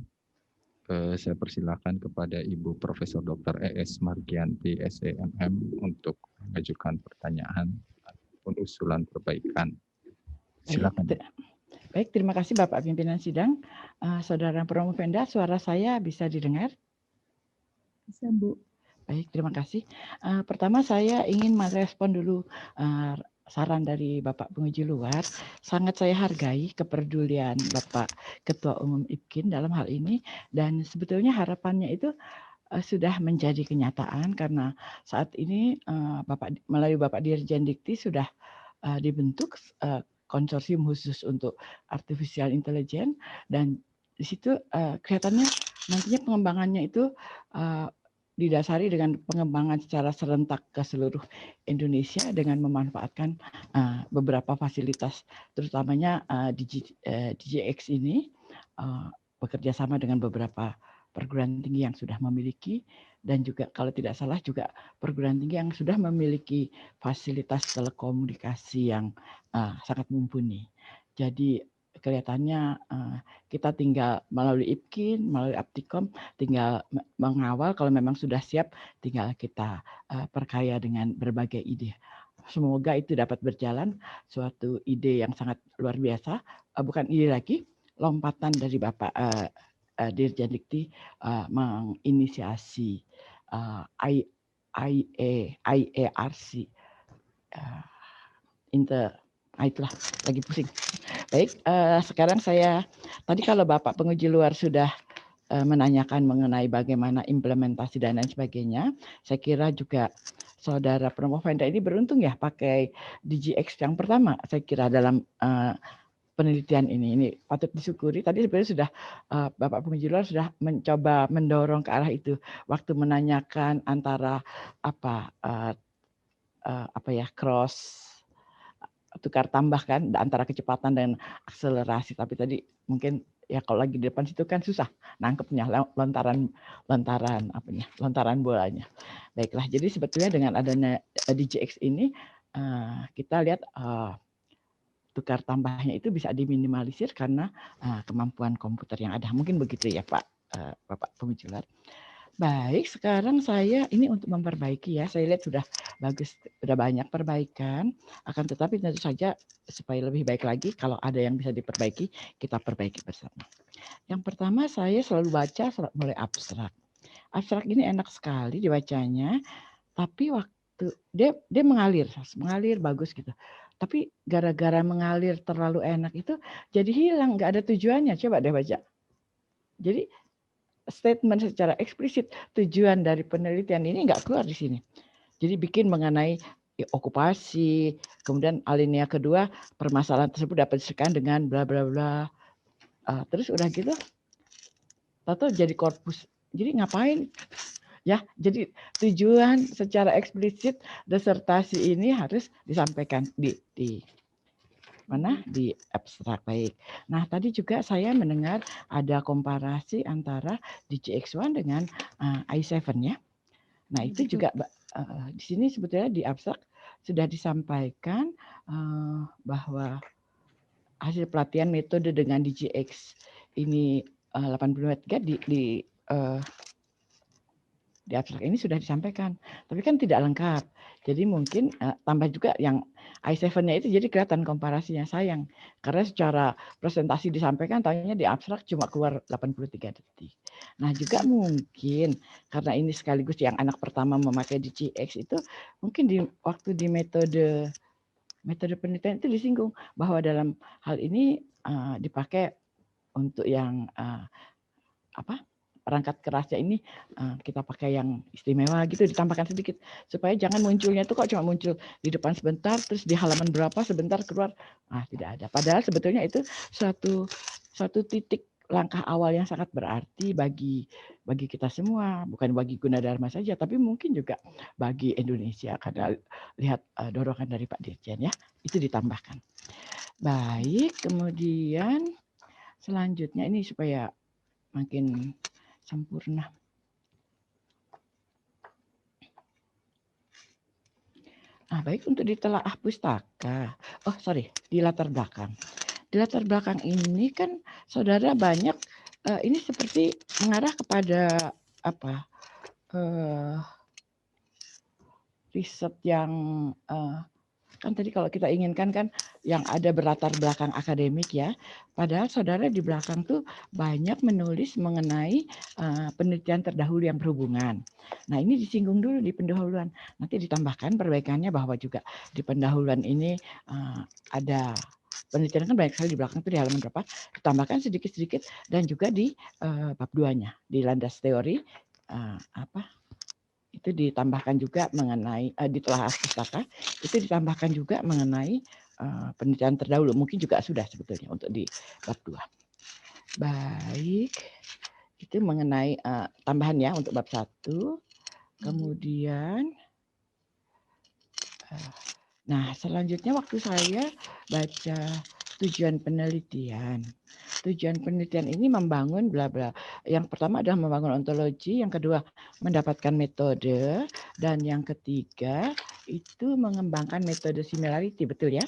Speaker 3: saya persilakan kepada Ibu Profesor Dr. E.S. Margianti, SEMM, untuk mengajukan pertanyaan ataupun usulan perbaikan. Silakan.
Speaker 2: Baik, terima kasih Bapak Pimpinan Sidang. Saudara Promovenda, suara saya bisa didengar?
Speaker 4: Bisa, Bu.
Speaker 2: Baik, terima kasih. Pertama saya ingin merespon dulu saran dari Bapak penguji luar. Sangat saya hargai kepedulian Bapak Ketua Umum IPKIN dalam hal ini, dan sebetulnya harapannya itu sudah menjadi kenyataan karena saat ini melalui Bapak Dirjen Dikti sudah dibentuk konsorsium khusus untuk artificial intelligence, dan di situ kelihatannya nantinya pengembangannya itu didasari dengan pengembangan secara serentak ke seluruh Indonesia dengan memanfaatkan beberapa fasilitas, terutamanya DGX ini bekerja sama dengan beberapa perguruan tinggi yang sudah memiliki, dan juga kalau tidak salah juga perguruan tinggi yang sudah memiliki fasilitas telekomunikasi yang sangat mumpuni. Jadi kelihatannya kita tinggal melalui IPKIN, melalui Aptikom, tinggal mengawal, kalau memang sudah siap tinggal kita perkaya dengan berbagai ide. Semoga itu dapat berjalan, suatu ide yang sangat luar biasa, bukan ide lagi, lompatan dari Bapak Dirjen Dikti menginisiasi IARC, itulah lagi pusing. Baik, sekarang tadi kalau Bapak penguji luar sudah menanyakan mengenai bagaimana implementasi dan lain sebagainya, saya kira juga Saudara Promovenda ini beruntung ya pakai DGX yang pertama, saya kira dalam penelitian ini patut disyukuri. Tadi sebenarnya sudah Bapak penguji luar sudah mencoba mendorong ke arah itu waktu menanyakan antara cross tukar tambah kan antara kecepatan dan akselerasi, tapi tadi mungkin ya kalau lagi di depan situ kan susah nangkepnya lontaran bolanya. Baiklah, jadi sebetulnya dengan adanya DGX ini kita lihat tukar tambahnya itu bisa diminimalisir karena kemampuan komputer yang ada. Mungkin begitu ya Pak Bapak penguji luar. Baik, sekarang saya ini untuk memperbaiki ya. Saya lihat sudah bagus, sudah banyak perbaikan. Akan tetapi tentu saja supaya lebih baik lagi, kalau ada yang bisa diperbaiki, kita perbaiki bersama. Yang pertama saya selalu baca mulai abstrak. Abstrak ini enak sekali dibacanya, tapi waktu dia mengalir bagus gitu. Tapi gara-gara mengalir terlalu enak itu jadi hilang, nggak ada tujuannya. Coba deh baca. Jadi statement secara eksplisit tujuan dari penelitian ini nggak keluar di sini. Jadi bikin mengenai okupasi, kemudian alinea kedua permasalahan tersebut dapat diselesaikan dengan bla bla bla. Terus udah gitu, tahu jadi korpus. Jadi ngapain? Ya, jadi tujuan secara eksplisit disertasi ini harus disampaikan di mana di abstrak. Baik. Nah, tadi juga saya mendengar ada komparasi antara DGX1 dengan I7 ya. Nah, itu
Speaker 4: Betul.
Speaker 2: juga di sini sebetulnya di abstrak sudah disampaikan bahwa hasil pelatihan metode dengan DGX ini 83 di abstrak ini sudah disampaikan, tapi kan tidak lengkap. Jadi mungkin tambah juga yang I7-nya itu jadi kelihatan komparasinya sayang. Karena secara presentasi disampaikan, tahunya di abstrak cuma keluar 83 detik. Nah juga mungkin karena ini sekaligus yang anak pertama memakai DGX itu, mungkin waktu di metode penelitian itu disinggung bahwa dalam hal ini dipakai untuk yang perangkat kerasnya ini kita pakai yang istimewa gitu, ditambahkan sedikit supaya jangan munculnya itu kok cuma muncul di depan sebentar terus di halaman berapa sebentar keluar, tidak ada. Padahal sebetulnya itu suatu titik langkah awal yang sangat berarti bagi kita semua, bukan bagi Gunadarma saja tapi mungkin juga bagi Indonesia karena lihat dorongan dari Pak Dirjen ya, itu ditambahkan. Baik, kemudian selanjutnya ini supaya makin sempurna. Baik, untuk ditelaah pustaka. Di latar belakang. Di latar belakang ini kan saudara banyak ini seperti mengarah kepada riset yang kan tadi kalau kita inginkan kan yang ada berlatar belakang akademik ya. Padahal saudara di belakang tuh banyak menulis mengenai penelitian terdahulu yang berhubungan. Nah ini disinggung dulu di pendahuluan. Nanti ditambahkan perbaikannya bahwa juga di pendahuluan ini ada penelitian kan banyak sekali di belakang tuh di halaman berapa. Ditambahkan sedikit-sedikit dan juga di bab 2-nya di landas teori itu ditambahkan juga mengenai di telaah pustaka itu ditambahkan juga mengenai penelitian terdahulu, mungkin juga sudah sebetulnya untuk di bab 2. Baik, itu mengenai tambahan ya untuk bab 1. Kemudian selanjutnya waktu saya baca tujuan penelitian. Tujuan penelitian ini membangun bla bla. Yang pertama adalah membangun ontologi, yang kedua mendapatkan metode, dan yang ketiga itu mengembangkan metode similarity, betul ya?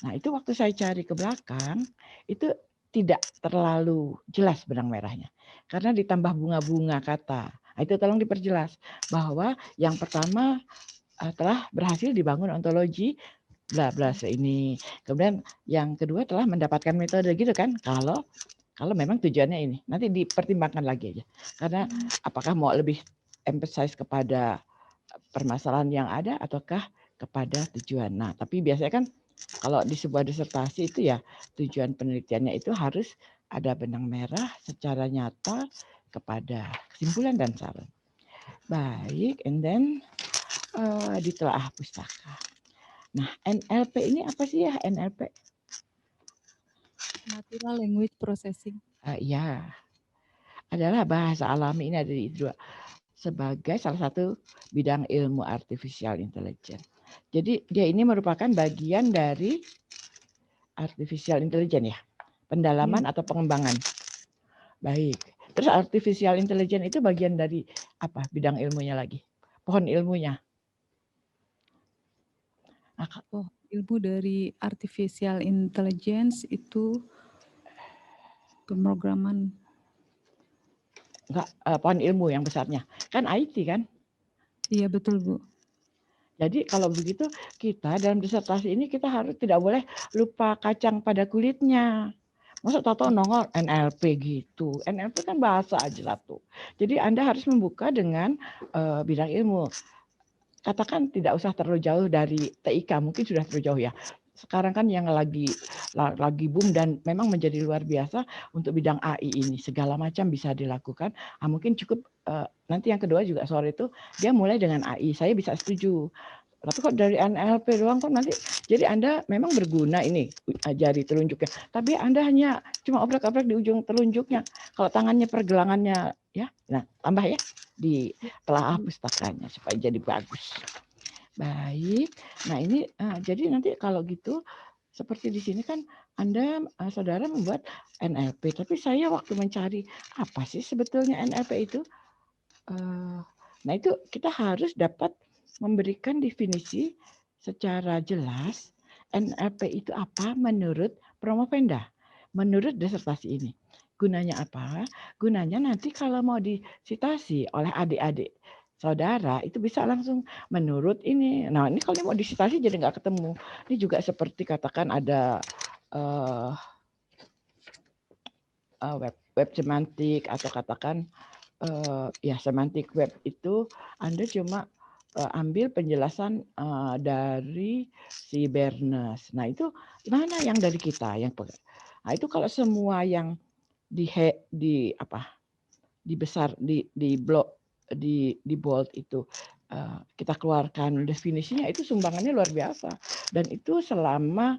Speaker 2: Nah, itu waktu saya cari ke belakang, itu tidak terlalu jelas benang merahnya. Karena ditambah bunga-bunga kata. Nah, itu tolong diperjelas bahwa yang pertama telah berhasil dibangun ontologi bla bla ini. Kemudian yang kedua telah mendapatkan metode gitu kan. Kalau memang tujuannya ini. Nanti dipertimbangkan lagi aja. Karena apakah mau lebih emphasize kepada permasalahan yang ada ataukah kepada tujuan. Nah, tapi biasanya kan kalau di sebuah disertasi itu ya tujuan penelitiannya itu harus ada benang merah secara nyata kepada kesimpulan dan saran. Baik, and then ditelaah pustaka. Nah, NLP ini apa sih ya NLP?
Speaker 4: Natural Language Processing.
Speaker 2: Ya, adalah bahasa alami, ini ada di dua sebagai salah satu bidang ilmu artificial intelligence. Jadi dia ini merupakan bagian dari artificial intelligence ya, pendalaman atau pengembangan. Baik, terus artificial intelligence itu bagian dari apa? Bidang ilmunya lagi, pohon ilmunya.
Speaker 4: Ilmu dari artificial intelligence itu pemrograman.
Speaker 2: Enggak, pohon ilmu yang besarnya. Kan IT kan?
Speaker 4: Iya betul Bu.
Speaker 2: Jadi kalau begitu kita dalam disertasi ini kita harus tidak boleh lupa kacang pada kulitnya. Masa tahu nongol NLP gitu. NLP kan bahasa aja tuh. Jadi Anda harus membuka dengan bidang ilmu. Katakan tidak usah terlalu jauh dari TIK, mungkin sudah terlalu jauh ya. sekarang kan yang lagi boom dan memang menjadi luar biasa untuk bidang AI ini, segala macam bisa dilakukan. Mungkin cukup nanti yang kedua juga sore itu dia mulai dengan AI, saya bisa setuju. Tapi kok dari NLP doang kok nanti jadi Anda memang berguna ini jari telunjuknya, tapi Anda hanya cuma oprek-oprek di ujung telunjuknya. Kalau tangannya pergelangannya ya, nah tambah ya di telaah pustakanya supaya jadi bagus. Baik. Nah ini jadi nanti kalau gitu seperti di sini kan Anda saudara membuat NLP, tapi saya waktu mencari apa sih sebetulnya NLP itu, nah itu kita harus dapat memberikan definisi secara jelas NLP itu apa menurut Promovenda, menurut disertasi ini. Gunanya apa? Gunanya nanti kalau mau disitasi oleh adik-adik saudara itu bisa langsung menurut ini. Nah ini kalau mau disitasi jadi nggak ketemu. Ini juga seperti katakan ada web semantik atau katakan ya semantik web itu Anda cuma ambil penjelasan dari si Bernes. Nah itu mana yang dari kita yang nah itu kalau semua yang di besar di blok di bold itu kita keluarkan definisinya, itu sumbangannya luar biasa dan itu selama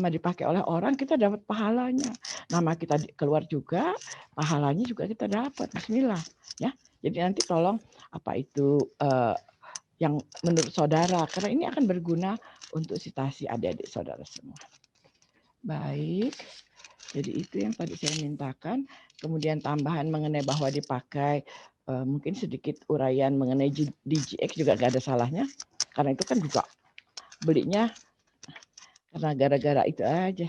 Speaker 2: dipakai oleh orang kita dapat pahalanya, nama kita keluar juga, pahalanya juga kita dapat. Bismillah ya. Jadi nanti tolong apa itu yang menurut saudara, karena ini akan berguna untuk citasi adik-adik saudara semua. Baik, jadi itu yang tadi saya mintakan. Kemudian tambahan mengenai bahwa dipakai, mungkin sedikit uraian mengenai DGX juga gak ada salahnya, karena itu kan juga belinya karena gara-gara itu aja.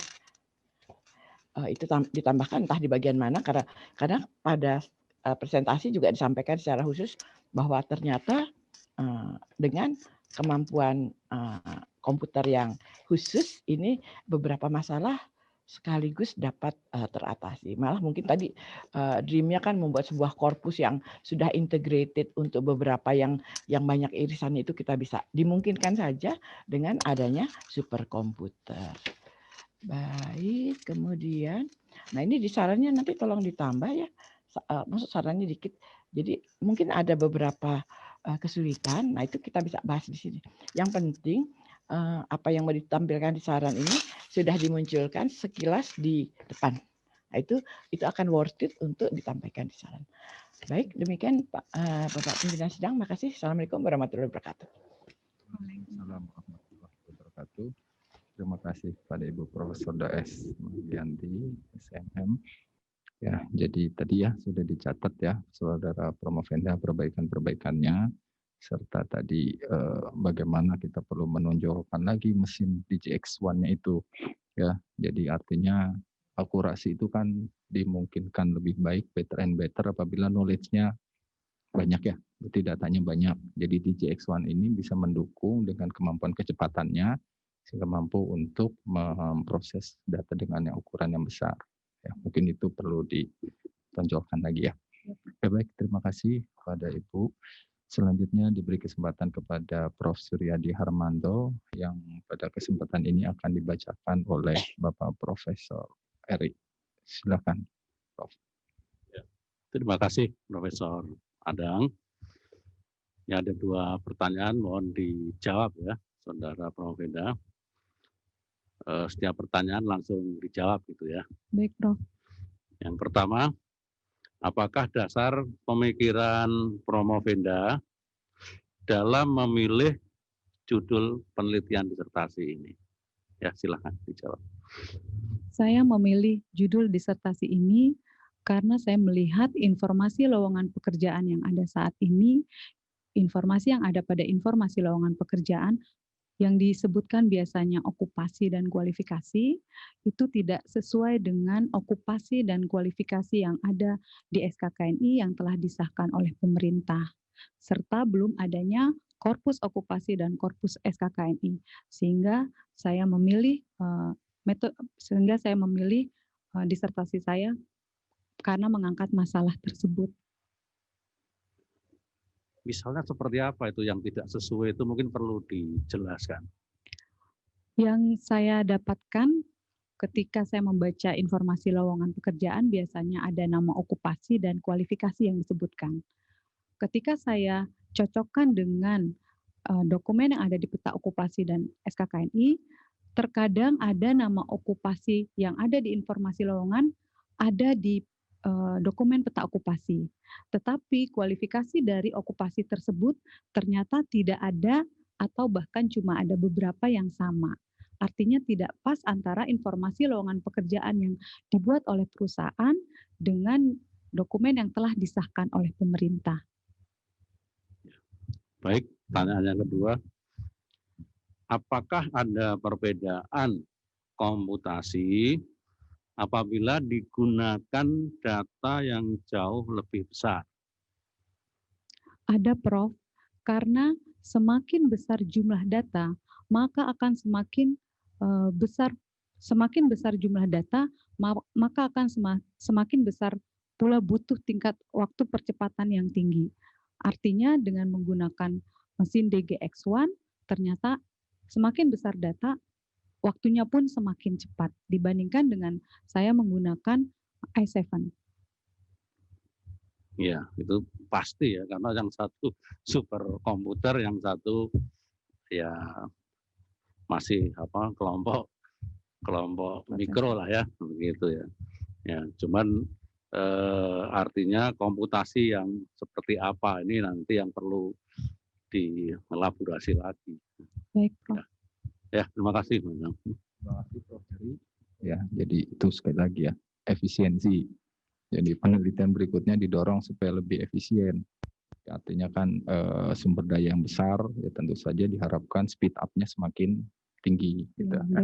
Speaker 2: Itu ditambahkan entah di bagian mana, karena pada presentasi juga disampaikan secara khusus bahwa ternyata dengan kemampuan komputer yang khusus ini beberapa masalah sekaligus dapat teratasi. Malah mungkin tadi Dream-nya kan membuat sebuah korpus yang sudah integrated untuk beberapa yang banyak irisannya, itu kita bisa dimungkinkan saja dengan adanya superkomputer. Baik, kemudian nah ini di sarannya nanti tolong ditambah ya. Maksud sarannya dikit. Jadi mungkin ada beberapa kesulitan, nah itu kita bisa bahas di sini. Yang penting apa yang mau ditampilkan di saran ini sudah dimunculkan sekilas di depan. Nah itu akan worth it untuk ditampilkan di saran. Baik, demikian Bapak Pimpinan Sidang. Makasih. Assalamualaikum warahmatullahi wabarakatuh.
Speaker 3: Assalamualaikum warahmatullahi wabarakatuh. Terima kasih kepada Ibu Profesor Daes Mardianti, SMM. Ya, jadi tadi ya sudah dicatat ya, saudara Promovenda, perbaikan-perbaikannya, serta tadi bagaimana kita perlu menonjolkan lagi mesin DGX1-nya itu. Ya, jadi artinya akurasi itu kan dimungkinkan lebih baik, better and better apabila knowledge-nya banyak ya, berarti datanya banyak. Jadi DGX1 ini bisa mendukung dengan kemampuan kecepatannya, sehingga mampu untuk memproses data dengan ukuran yang besar. Ya, mungkin itu perlu ditonjolkan lagi ya. Oke, baik, terima kasih kepada Ibu. Selanjutnya diberi kesempatan kepada Prof. Suryadi Harmanto yang pada kesempatan ini akan dibacakan oleh Bapak Profesor Eri. Silakan, Prof.
Speaker 6: Ya, terima kasih Profesor Adang. Ya, ada 2 pertanyaan, mohon dijawab ya, Saudara Promovenda. Setiap pertanyaan langsung dijawab gitu ya.
Speaker 4: Baik, Prof.
Speaker 6: Yang pertama, apakah dasar pemikiran Promovenda dalam memilih judul penelitian disertasi ini? Ya, silakan dijawab.
Speaker 4: Saya memilih judul disertasi ini karena saya melihat informasi lowongan pekerjaan yang ada saat ini, informasi yang ada pada informasi lowongan pekerjaan yang disebutkan biasanya okupasi dan kualifikasi, itu tidak sesuai dengan okupasi dan kualifikasi yang ada di SKKNI yang telah disahkan oleh pemerintah, serta belum adanya korpus okupasi dan korpus SKKNI, sehingga saya memilih disertasi saya karena mengangkat masalah tersebut.
Speaker 6: Misalnya seperti apa itu yang tidak sesuai, itu mungkin perlu dijelaskan.
Speaker 4: Yang saya dapatkan ketika saya membaca informasi lowongan pekerjaan, biasanya ada nama okupasi dan kualifikasi yang disebutkan. Ketika saya cocokkan dengan dokumen yang ada di peta okupasi dan SKKNI, terkadang ada nama okupasi yang ada di informasi lowongan ada di dokumen peta okupasi. Tetapi kualifikasi dari okupasi tersebut ternyata tidak ada atau bahkan cuma ada beberapa yang sama. Artinya tidak pas antara informasi lowongan pekerjaan yang dibuat oleh perusahaan dengan dokumen yang telah disahkan oleh pemerintah.
Speaker 6: Baik, pertanyaan yang kedua. Apakah ada perbedaan komputasi apabila digunakan data yang jauh lebih besar?
Speaker 4: Ada, Prof, karena semakin besar jumlah data, maka akan semakin besar jumlah data, maka akan semakin besar pula butuh tingkat waktu percepatan yang tinggi. Artinya dengan menggunakan mesin DGX1, ternyata semakin besar data, waktunya pun semakin cepat dibandingkan dengan saya menggunakan i7.
Speaker 6: Ya, itu pasti ya, karena yang satu super komputer, yang satu ya masih kelompok mikro lah ya, begitu ya. Ya, cuman artinya komputasi yang seperti apa ini nanti yang perlu dielaborasi lagi.
Speaker 4: Baik, Prof.
Speaker 6: Ya, terima kasih, Bang.
Speaker 3: Terima kasih, Prof. Heri. Ya, jadi itu sekali lagi ya, efisiensi. Jadi penelitian berikutnya didorong supaya lebih efisien. Ya, artinya kan sumber daya yang besar, ya tentu saja diharapkan speed up-nya semakin tinggi. Gitu.
Speaker 4: Ya,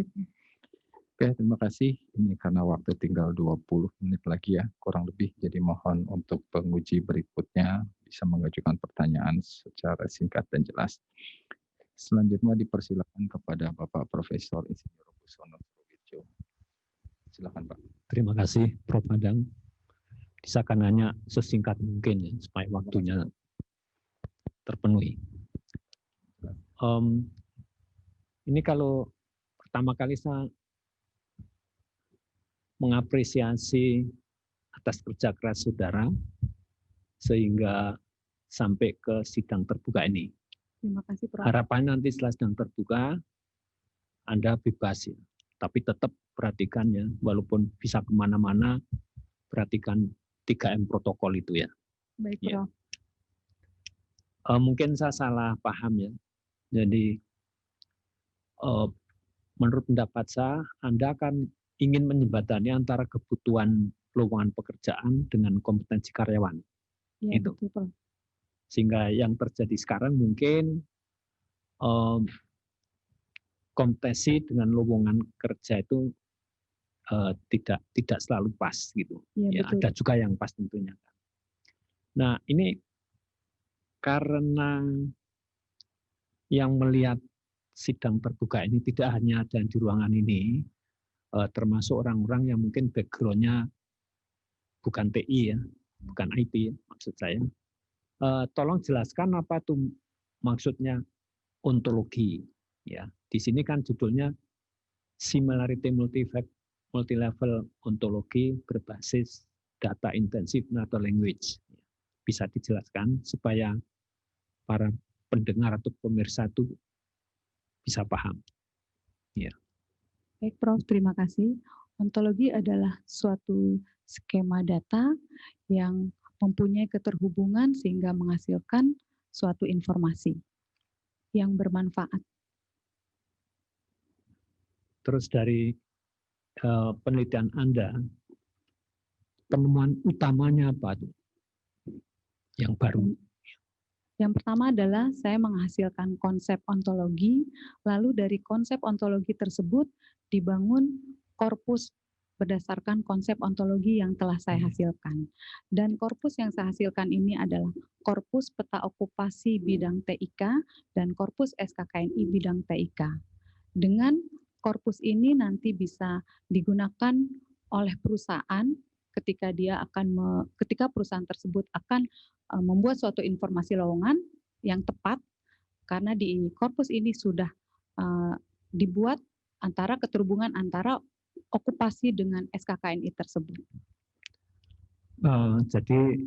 Speaker 3: Oke, terima kasih. Ini karena waktu tinggal 20 menit lagi ya, kurang lebih. Jadi mohon untuk penguji berikutnya bisa mengajukan pertanyaan secara singkat dan jelas. Selanjutnya dipersilakan kepada Bapak Profesor Insinyur Busono Surowirjo. Silakan, Pak.
Speaker 7: Terima kasih, Prof. Adang. Silakan hanya sesingkat mungkin ya, supaya waktunya terpenuhi. Ini kalau pertama kali saya mengapresiasi atas kerja keras saudara sehingga sampai ke sidang terbuka ini.
Speaker 4: Terima kasih, Prof.
Speaker 7: Harapannya nanti setelah sidang terbuka Anda bebas ya, tapi tetap perhatikan ya, walaupun bisa kemana-mana, perhatikan 3M protokol itu ya.
Speaker 4: Baik,
Speaker 7: Ya.
Speaker 4: Prof.
Speaker 7: Mungkin saya salah paham ya. Jadi menurut pendapat saya, Anda akan ingin menjembatani antara kebutuhan lowongan pekerjaan dengan kompetensi karyawan.
Speaker 4: Ya,
Speaker 7: Itu.
Speaker 4: betul, Prof.
Speaker 7: Sehingga yang terjadi sekarang mungkin kompetensi dengan lowongan kerja itu tidak selalu pas gitu.
Speaker 4: Ya,
Speaker 7: Ya,
Speaker 4: betul.
Speaker 7: ada juga yang pas tentunya. Nah, ini karena yang melihat sidang terbuka ini tidak hanya ada di ruangan ini, termasuk orang-orang yang mungkin background-nya bukan TI ya, bukan IT ya, maksud saya. Tolong jelaskan apa tuh maksudnya ontologi ya. Di sini kan judulnya Similarity Multilevel Ontologi berbasis Data Intensive Natural Language. Bisa dijelaskan supaya para pendengar atau pemirsa itu bisa paham. Ya.
Speaker 4: Baik, Prof. Terima kasih. Ontologi adalah suatu skema data yang mempunyai keterhubungan sehingga menghasilkan suatu informasi yang bermanfaat.
Speaker 7: Terus dari penelitian Anda, penemuan utamanya apa tuh? Yang baru?
Speaker 4: Yang pertama adalah saya menghasilkan konsep ontologi, lalu dari konsep ontologi tersebut dibangun korpus berdasarkan konsep ontologi yang telah saya hasilkan. Dan korpus yang saya hasilkan ini adalah korpus peta okupasi bidang TIK dan korpus SKKNI bidang TIK. Dengan korpus ini nanti bisa digunakan oleh perusahaan ketika perusahaan tersebut akan membuat suatu informasi lowongan yang tepat, karena di korpus ini sudah dibuat antara keterhubungan antara okupasi dengan SKKNI tersebut.
Speaker 7: Jadi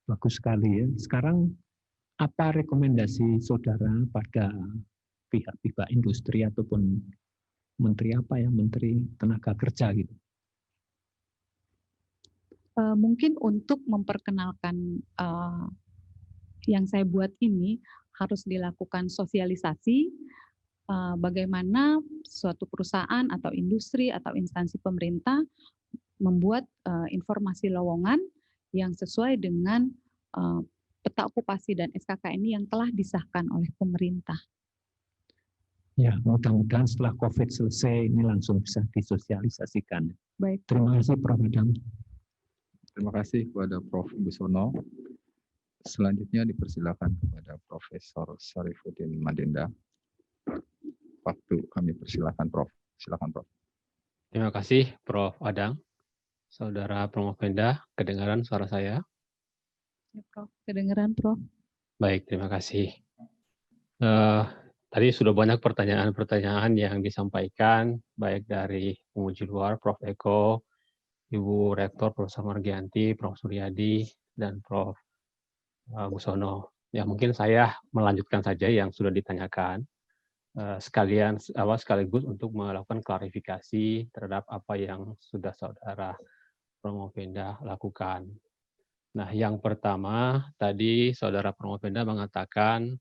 Speaker 7: bagus sekali ya. Sekarang apa rekomendasi saudara pada pihak-pihak industri ataupun menteri apa ya, menteri tenaga kerja gitu?
Speaker 4: Mungkin untuk memperkenalkan yang saya buat ini harus dilakukan sosialisasi bagaimana suatu perusahaan atau industri atau instansi pemerintah membuat informasi lowongan yang sesuai dengan peta okupasi dan SKKNI yang telah disahkan oleh pemerintah.
Speaker 7: Ya, mudah-mudahan setelah COVID selesai ini langsung bisa disosialisasikan.
Speaker 4: Baik.
Speaker 7: Terima kasih Prof. Adang.
Speaker 3: Terima kasih kepada Prof. Busono. Selanjutnya dipersilakan kepada Profesor Syarifuddin Madenda. Waktu kami persilakan Prof. Silakan Prof.
Speaker 8: Terima kasih Prof. Adang. Saudara Promopenda, kedengaran suara saya?
Speaker 4: Ya, Prof. Kedengaran, Prof.
Speaker 8: Baik, terima kasih. Tadi sudah banyak pertanyaan-pertanyaan yang disampaikan, baik dari penguji luar, Prof. Eko, Ibu Rektor, Profesor Margianti, Prof. Suryadi, dan Prof. Busono. Ya, mungkin saya melanjutkan saja yang sudah ditanyakan, sekaligus untuk melakukan klarifikasi terhadap apa yang sudah saudara Promopenda lakukan. Nah, yang pertama tadi saudara Promopenda mengatakan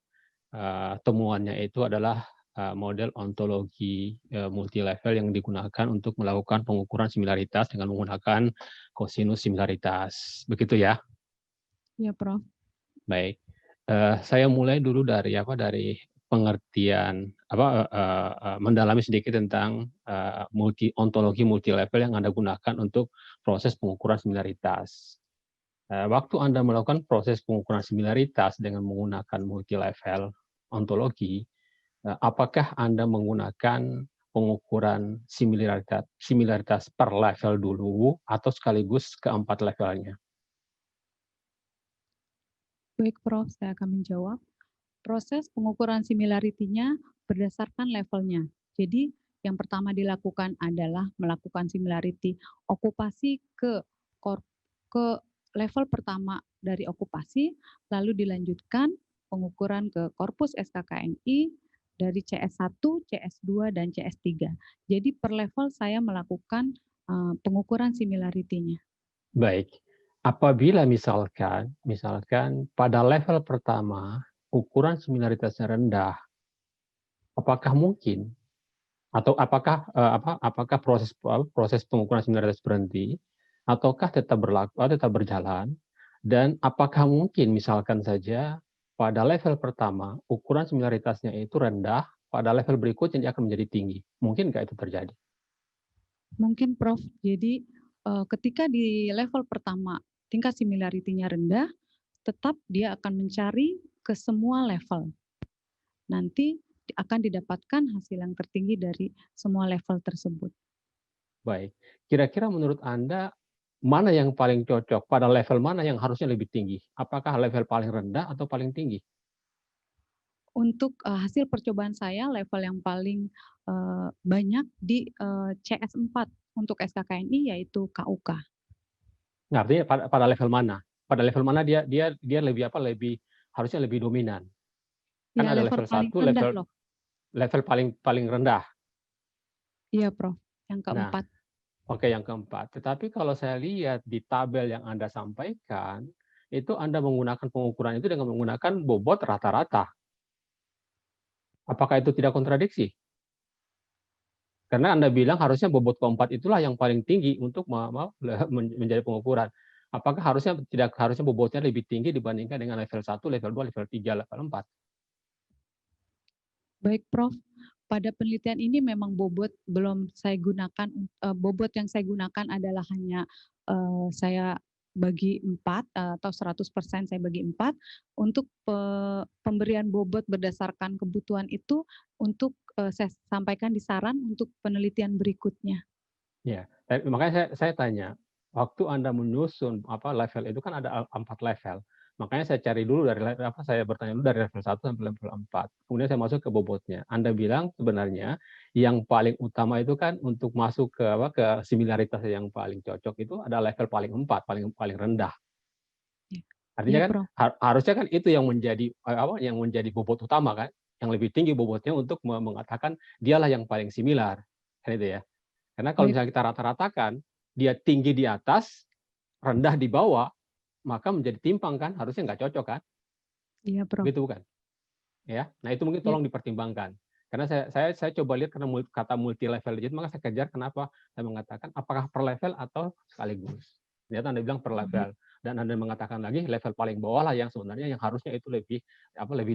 Speaker 8: temuannya itu adalah model ontologi multilevel yang digunakan untuk melakukan pengukuran similaritas dengan menggunakan kosinus similaritas. Begitu ya?
Speaker 4: Ya, Prof.
Speaker 8: Baik. Saya mulai dulu dari pengertian mendalami sedikit tentang ontologi multilevel yang Anda gunakan untuk proses pengukuran similaritas. Waktu Anda melakukan proses pengukuran similaritas dengan menggunakan multilevel ontologi, apakah Anda menggunakan pengukuran similaritas per level dulu atau sekaligus keempat levelnya?
Speaker 4: Baik, Prof. Saya akan menjawab. Proses pengukuran similarity-nya berdasarkan levelnya. Jadi, yang pertama dilakukan adalah melakukan similarity okupasi ke level pertama dari okupasi, lalu dilanjutkan pengukuran ke korpus SKKNI dari CS1, CS2, dan CS3. Jadi per level saya melakukan pengukuran similarity-nya.
Speaker 8: Baik. Apabila misalkan pada level pertama ukuran similaritasnya rendah, apakah mungkin atau apakah proses pengukuran similaritas berhenti ataukah tetap berjalan, dan apakah mungkin misalkan saja pada level pertama ukuran similaritasnya itu rendah, pada level berikutnya dia akan menjadi tinggi. Mungkin nggak itu terjadi?
Speaker 4: Mungkin, Prof. Jadi ketika di level pertama tingkat similarity-nya rendah, tetap dia akan mencari ke semua level. Nanti akan didapatkan hasil yang tertinggi dari semua level tersebut.
Speaker 8: Baik. Kira-kira menurut Anda mana yang paling cocok? Pada level mana yang harusnya lebih tinggi? Apakah level paling rendah atau paling tinggi?
Speaker 4: Untuk hasil percobaan saya, level yang paling banyak di CS4 untuk SKKNI yaitu KUK.
Speaker 8: Nah, artinya pada level mana? Pada level mana dia harusnya lebih dominan? Kan
Speaker 4: Ya,
Speaker 8: ada
Speaker 4: level paling
Speaker 8: 1,
Speaker 4: rendah loh.
Speaker 8: level paling rendah.
Speaker 4: Iya, Prof. Yang keempat.
Speaker 8: Oke, yang keempat. Tetapi kalau saya lihat di tabel yang Anda sampaikan, itu Anda menggunakan pengukuran itu dengan menggunakan bobot rata-rata. Apakah itu tidak kontradiksi? Karena Anda bilang harusnya bobot keempat itulah yang paling tinggi untuk menjadi pengukuran. Apakah harusnya bobotnya lebih tinggi dibandingkan dengan level 1, level 2, level 3, level 4?
Speaker 4: Baik, Prof. Pada penelitian ini memang bobot belum saya gunakan. Bobot yang saya gunakan adalah hanya saya bagi 4 atau 100% saya bagi 4. Untuk pemberian bobot berdasarkan kebutuhan itu untuk saya sampaikan di saran untuk penelitian berikutnya.
Speaker 8: Ya, makanya saya tanya, waktu Anda menyusun level itu kan ada 4 level. Makanya saya cari dulu saya bertanya dulu dari level 1 sampai level 4. Kemudian saya masuk ke bobotnya. Anda bilang sebenarnya yang paling utama itu kan untuk masuk ke similaritas yang paling cocok itu ada level paling 4, paling rendah. Artinya
Speaker 4: Iya,
Speaker 8: kan
Speaker 4: Prof.
Speaker 8: harusnya kan itu yang menjadi bobot utama kan, yang lebih tinggi bobotnya untuk mengatakan dialah yang paling similar. Kan itu ya. Karena kalau
Speaker 4: Baik.
Speaker 8: misalnya kita rata-ratakan, dia tinggi di atas, rendah di bawah, maka menjadi timpang kan, harusnya nggak cocok kan,
Speaker 4: Iya, Prof.
Speaker 8: gitu bukan? Ya, nah itu mungkin
Speaker 4: Iya.
Speaker 8: tolong dipertimbangkan. Karena saya coba lihat karena kata multi level itu, maka saya kejar kenapa saya mengatakan apakah per level atau sekaligus. Ternyata Anda bilang per level, dan Anda mengatakan lagi level paling bawah lah yang sebenarnya yang harusnya itu lebih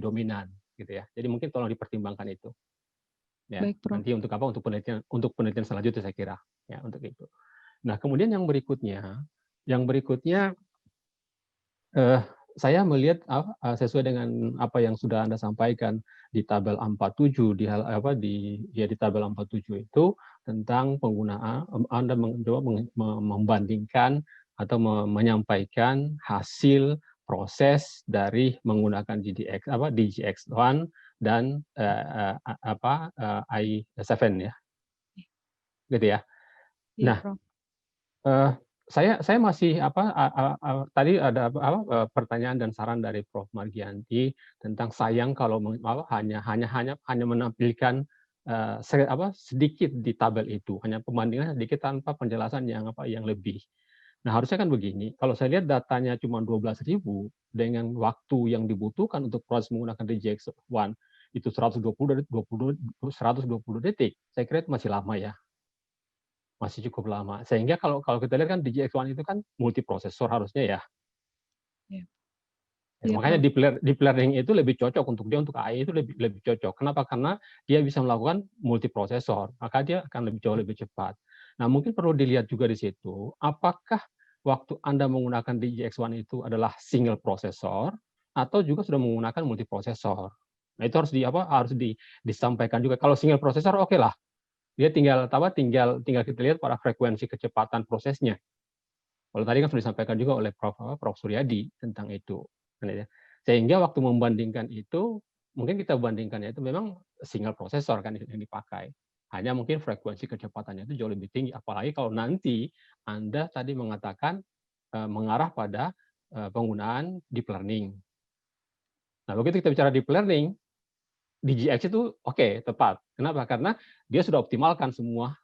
Speaker 8: dominan, gitu ya. Jadi mungkin tolong dipertimbangkan itu. Ya,
Speaker 4: Baik, Prof.
Speaker 8: nanti untuk apa? Untuk penelitian selanjutnya saya kira, ya untuk itu. Nah kemudian yang berikutnya saya melihat sesuai dengan apa yang sudah Anda sampaikan di tabel 47 di tabel 47 itu tentang penggunaan Anda mencoba membandingkan atau menyampaikan hasil proses dari menggunakan DGX1 dan i7 ya. Gitu ya.
Speaker 4: Iya,
Speaker 8: Nah,
Speaker 4: Prof.
Speaker 8: saya masih tadi ada pertanyaan dan saran dari Prof. Margianti tentang sayang kalau hanya menampilkan sedikit di tabel itu, hanya pembandingan sedikit tanpa penjelasan yang lebih. Nah, harusnya kan begini, kalau saya lihat datanya cuma 12.000 dengan waktu yang dibutuhkan untuk proses menggunakan DGX1 itu 120 detik, saya kira itu masih lama ya. Masih cukup lama. Sehingga kalau kita lihat kan DGX1 itu kan multiprosesor harusnya ya.
Speaker 4: Iya.
Speaker 8: Ya,
Speaker 4: Iya,
Speaker 8: makanya
Speaker 4: Prof.
Speaker 8: deep learning itu lebih cocok untuk AI itu lebih cocok. Kenapa? Karena dia bisa melakukan multiprosesor, maka dia akan jauh lebih cepat. Nah, mungkin perlu dilihat juga di situ, apakah waktu Anda menggunakan DGX1 itu adalah single prosesor atau juga sudah menggunakan multiprosesor. Nah, itu harus disampaikan juga. Kalau single prosesor oke lah. Dia tinggal kita lihat pada frekuensi kecepatan prosesnya. Kalau tadi kan sudah disampaikan juga oleh Prof. Suryadi tentang itu. Sehingga waktu membandingkan itu, mungkin kita bandingkannya itu memang single prosesor kan yang dipakai. Hanya mungkin frekuensi kecepatannya itu jauh lebih tinggi. Apalagi kalau nanti Anda tadi mengatakan mengarah pada penggunaan deep learning. Nah, begitu kita bicara deep learning, DGX itu oke, tepat. Kenapa? Karena dia sudah optimalkan semua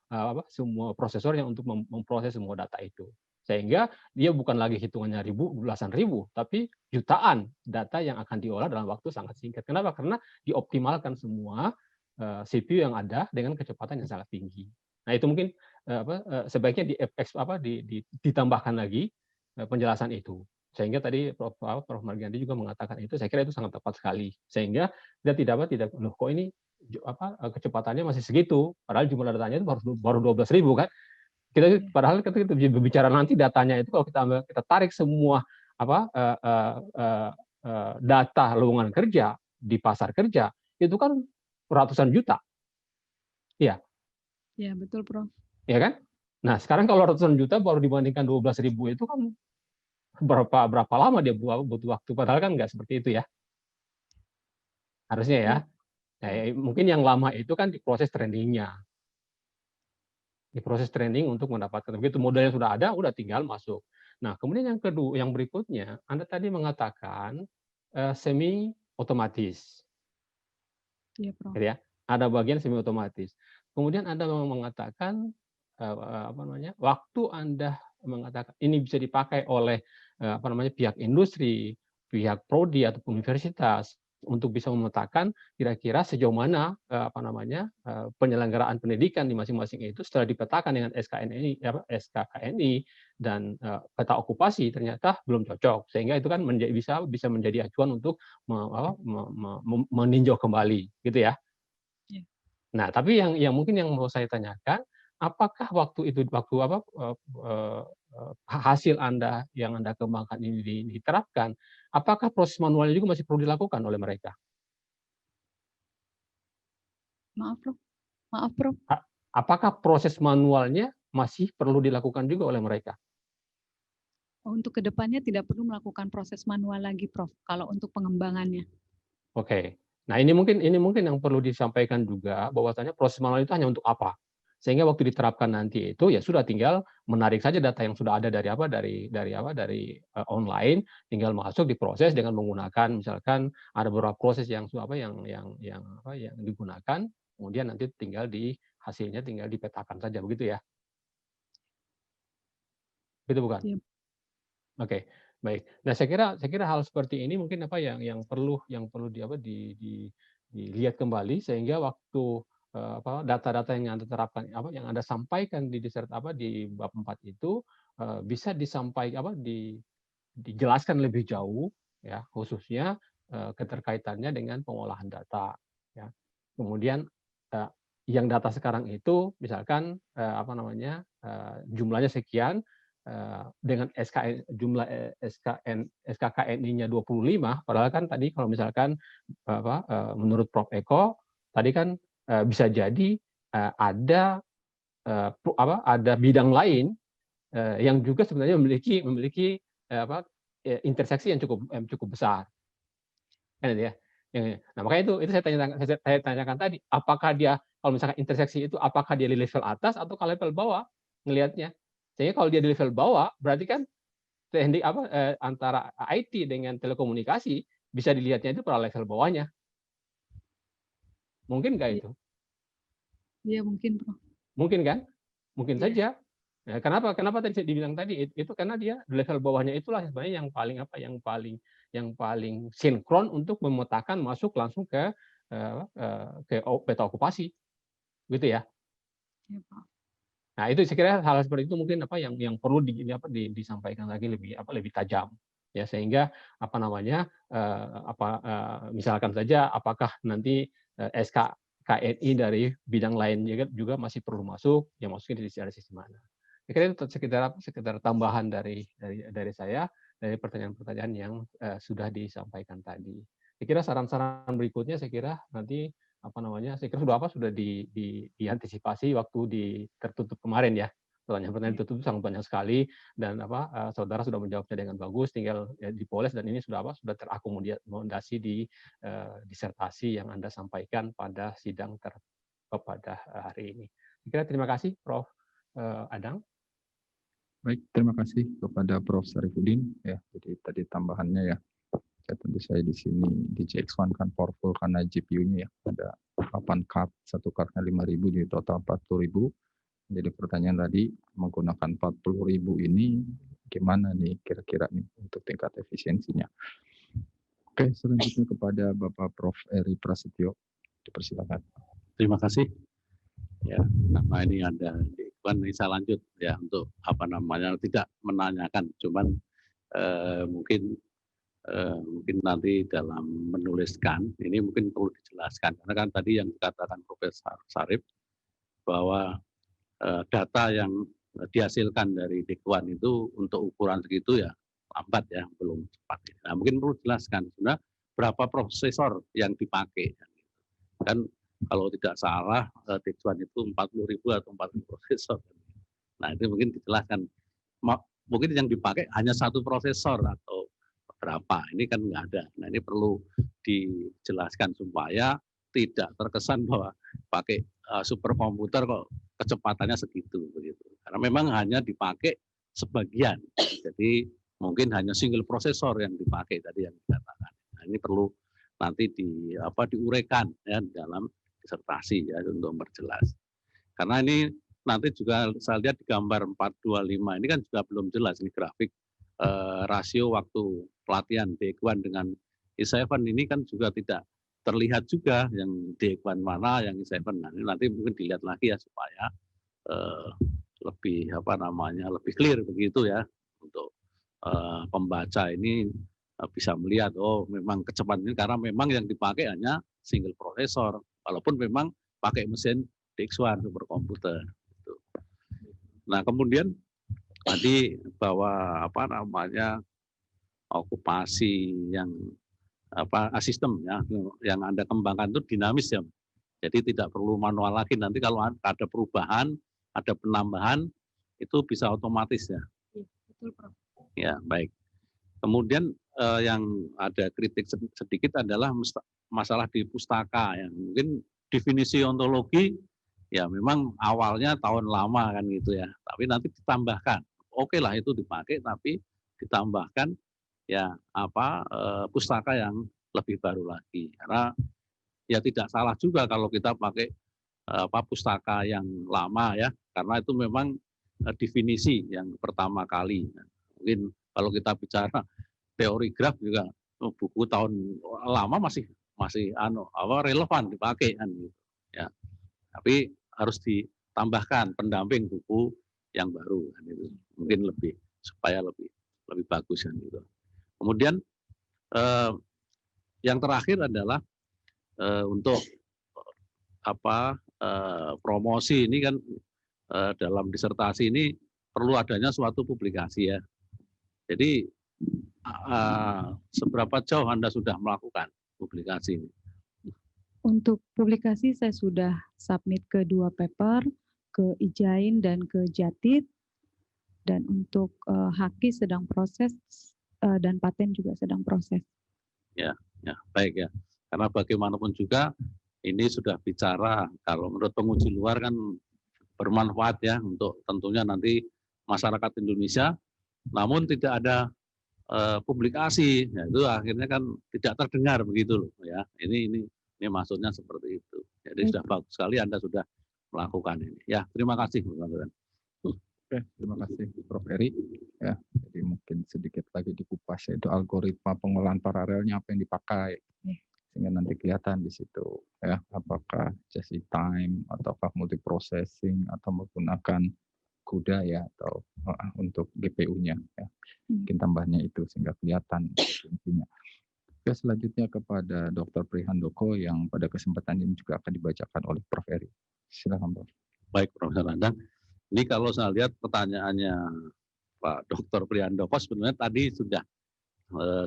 Speaker 8: prosesor yang untuk memproses semua data itu. Sehingga dia bukan lagi hitungannya belasan ribu, tapi jutaan data yang akan diolah dalam waktu sangat singkat. Kenapa? Karena dioptimalkan semua CPU yang ada dengan kecepatan yang sangat tinggi. Nah, itu mungkin sebaiknya ditambahkan lagi penjelasan itu. Sehingga tadi Prof. Margianti juga mengatakan itu, saya kira itu sangat tepat sekali. Sehingga kita tidak loh kok ini kecepatannya masih segitu, padahal jumlah datanya itu baru 12.000 kan. Padahal kita berbicara nanti datanya itu kalau kita tarik semua data lowongan kerja di pasar kerja itu kan ratusan juta. Iya.
Speaker 4: Iya, betul, Prof.
Speaker 8: Ya kan? Nah, sekarang kalau ratusan juta baru dibandingkan 12.000 itu kan berapa lama dia butuh waktu, padahal kan nggak seperti itu ya. Harusnya ya. Nah, mungkin yang lama itu kan di proses trainingnya. Di proses training untuk mendapatkan, begitu modalnya sudah ada, udah tinggal masuk. Nah, kemudian yang berikutnya, Anda tadi mengatakan semi otomatis.
Speaker 4: Iya, Prof.
Speaker 8: Ya, ada bagian semi otomatis. Kemudian Anda mengatakan waktu Anda mengatakan ini bisa dipakai oleh pihak industri, pihak prodi ataupun universitas untuk bisa memetakan kira-kira sejauh mana penyelenggaraan pendidikan di masing-masing itu setelah dipetakan dengan SKKNI dan peta okupasi ternyata belum cocok, sehingga itu kan bisa menjadi acuan untuk meninjau kembali, gitu ya. Nah, tapi yang mungkin yang mau saya tanyakan, apakah hasil Anda yang Anda kembangkan ini diterapkan, apakah proses manualnya juga masih perlu dilakukan oleh mereka?
Speaker 4: Maaf, Prof.
Speaker 8: Apakah proses manualnya masih perlu dilakukan juga oleh mereka?
Speaker 4: Untuk kedepannya tidak perlu melakukan proses manual lagi, Prof. Kalau untuk pengembangannya.
Speaker 8: Oke. Nah, ini mungkin yang perlu disampaikan juga, bahwasanya proses manual itu hanya untuk apa? Sehingga waktu diterapkan nanti itu ya sudah tinggal menarik saja data yang sudah ada dari online, tinggal masuk diproses dengan menggunakan, misalkan ada beberapa proses yang digunakan, kemudian nanti tinggal hasilnya tinggal dipetakan saja, begitu ya? Begitu bukan?
Speaker 4: Iya.
Speaker 8: Oke, baik. Nah, saya kira hal seperti ini mungkin yang perlu dilihat kembali, sehingga waktu data-data yang Anda terapkan, yang Anda sampaikan di bab 4 itu bisa dijelaskan lebih jauh, ya, khususnya keterkaitannya dengan pengolahan data, ya. Kemudian yang data sekarang itu misalkan jumlahnya sekian, dengan jumlah SKKNI-nya 25, padahal kan tadi kalau misalkan menurut Prof. Eko tadi kan bisa jadi ada bidang lain yang juga sebenarnya memiliki interseksi yang cukup besar, kan itu ya. Nah, makanya itu saya tanyakan tadi, apakah dia kalau misalkan interseksi itu apakah dia di level atas atau kalau level bawah ngelihatnya. Sehingga kalau dia di level bawah, berarti kan teknik antara IT dengan telekomunikasi bisa dilihatnya itu pada level bawahnya. Mungkin nggak itu?
Speaker 4: Iya, mungkin, Prof.
Speaker 8: Mungkin kan? Mungkin
Speaker 4: Iya.
Speaker 8: saja. Nah, kenapa tadi saya dibilang tadi itu karena dia di level bawahnya itulah sebenarnya yang paling sinkron untuk memetakan masuk langsung ke peta okupasi, gitu ya.
Speaker 4: Iya, Pak.
Speaker 8: Nah, itu saya kira hal seperti itu mungkin yang perlu disampaikan lagi lebih tajam, ya, sehingga misalkan saja apakah nanti SKKNI dari bidang lain juga masih perlu masuk, yang masuknya dari sisi mana. Saya kira itu sekedar tambahan dari saya dari pertanyaan-pertanyaan yang sudah disampaikan tadi. Saya kira saran-saran berikutnya saya kira nanti saya kira sudah diantisipasi waktu tertutup kemarin ya. Pertanyaan-pertanyaan tertutup sangat banyak sekali dan saudara sudah menjawabnya dengan bagus, tinggal dipoles dan ini sudah terakomodasi di disertasi yang Anda sampaikan pada sidang pada hari ini. Saya kira terima kasih Prof. Adang.
Speaker 3: Baik, terima kasih kepada Prof. Sarifudin ya. Jadi tadi tambahannya ya. Tentu saya di sini di GX1 kan powerful karena GPU-nya ya ada 8 card, satu cardnya 5.000 jadi total 40.000. Jadi pertanyaan tadi menggunakan 40.000 ini gimana nih kira-kira nih untuk tingkat efisiensinya. Oke, selanjutnya kepada Bapak Prof. Eri Prasetyo, dipersilakan.
Speaker 6: Terima kasih. Ya, nama ini ada di Ikhwan, ini saya lanjut ya untuk tidak menanyakan, cuman mungkin nanti dalam menuliskan ini mungkin perlu dijelaskan karena kan tadi yang dikatakan Profesor Sarif bahwa data yang dihasilkan dari Dewan itu untuk ukuran segitu ya lambat ya, belum cepat. Nah, mungkin perlu dijelaskan sebenarnya berapa prosesor yang dipakai. Kan kalau tidak salah Dewan itu 40.000 atau 40 prosesor. Nah, itu mungkin dijelaskan. Mungkin yang dipakai hanya satu prosesor atau berapa, ini kan nggak ada. Nah, ini perlu dijelaskan supaya tidak terkesan bahwa pakai superkomputer kok kecepatannya segitu begitu. Karena memang hanya dipakai sebagian. Jadi mungkin hanya single prosesor yang dipakai tadi yang dikatakan. Nah, ini perlu nanti diuraikan ya dalam disertasi ya untuk memperjelas. Karena ini nanti juga saya lihat di gambar 425 ini kan juga belum jelas ini grafik rasio waktu pelatihan D1 dengan E7 ini kan juga tidak terlihat juga yang D1 mana, yang E7. Nah, ini nanti mungkin dilihat lagi ya supaya lebih lebih clear begitu ya untuk pembaca ini bisa melihat oh memang kecepatan ini karena memang yang dipakai hanya single prosesor walaupun memang pakai mesin DX1 superkomputer. Nah, kemudian tadi bahwa okupasi yang sistem ya yang Anda kembangkan itu dinamis ya. Jadi tidak perlu manual lagi, nanti kalau ada perubahan, ada penambahan itu bisa otomatis ya.
Speaker 4: Betul, Prof.
Speaker 6: Ya, baik. Kemudian yang ada kritik sedikit adalah masalah di pustaka. Yang mungkin definisi ontologi ya memang awalnya tahun lama kan gitu ya. Tapi nanti ditambahkan. Oke lah itu dipakai, tapi ditambahkan ya pustaka yang lebih baru lagi. Karena ya tidak salah juga kalau kita pakai pustaka yang lama ya, karena itu memang definisi yang pertama kali. Mungkin kalau kita bicara teori graf juga buku tahun lama masih relevan dipakai kan gitu. Ya. Tapi harus ditambahkan pendamping buku yang baru kan itu. Mungkin supaya lebih bagus kan gitu. Kemudian yang terakhir adalah untuk promosi ini kan dalam disertasi ini perlu adanya suatu publikasi ya. Jadi seberapa jauh Anda sudah melakukan publikasi ini?
Speaker 4: Untuk publikasi saya sudah submit ke 2 paper, ke IJAIN dan ke JATID. Dan untuk HAKI sedang proses dan paten juga sedang proses.
Speaker 6: Ya, baik ya. Karena bagaimanapun juga ini sudah bicara kalau menurut penguji luar kan bermanfaat ya untuk tentunya nanti masyarakat Indonesia. Namun tidak ada publikasi, ya itu akhirnya kan tidak terdengar begitu loh ya. Ini maksudnya seperti itu. Jadi sudah bagus sekali Anda sudah melakukan ini. Ya, terima kasih teman-teman.
Speaker 3: Oke, terima kasih Prof. Eri. Ya, jadi mungkin sedikit lagi dikupas yaitu algoritma pengolahan paralelnya apa yang dipakai, sehingga nanti kelihatan di situ ya apakah just in time ataukah multiprocessing atau menggunakan CUDA ya atau untuk GPU-nya ya. Mungkin tambahnya itu sehingga kelihatan intinya. Oke, selanjutnya kepada Dr. Prihandoko yang pada kesempatan ini juga akan dibacakan oleh Prof. Eri. Silakan Prof.
Speaker 6: Baik, Profesor Landang. Ini kalau saya lihat pertanyaannya Pak Dr. Prihandoko sebenarnya tadi sudah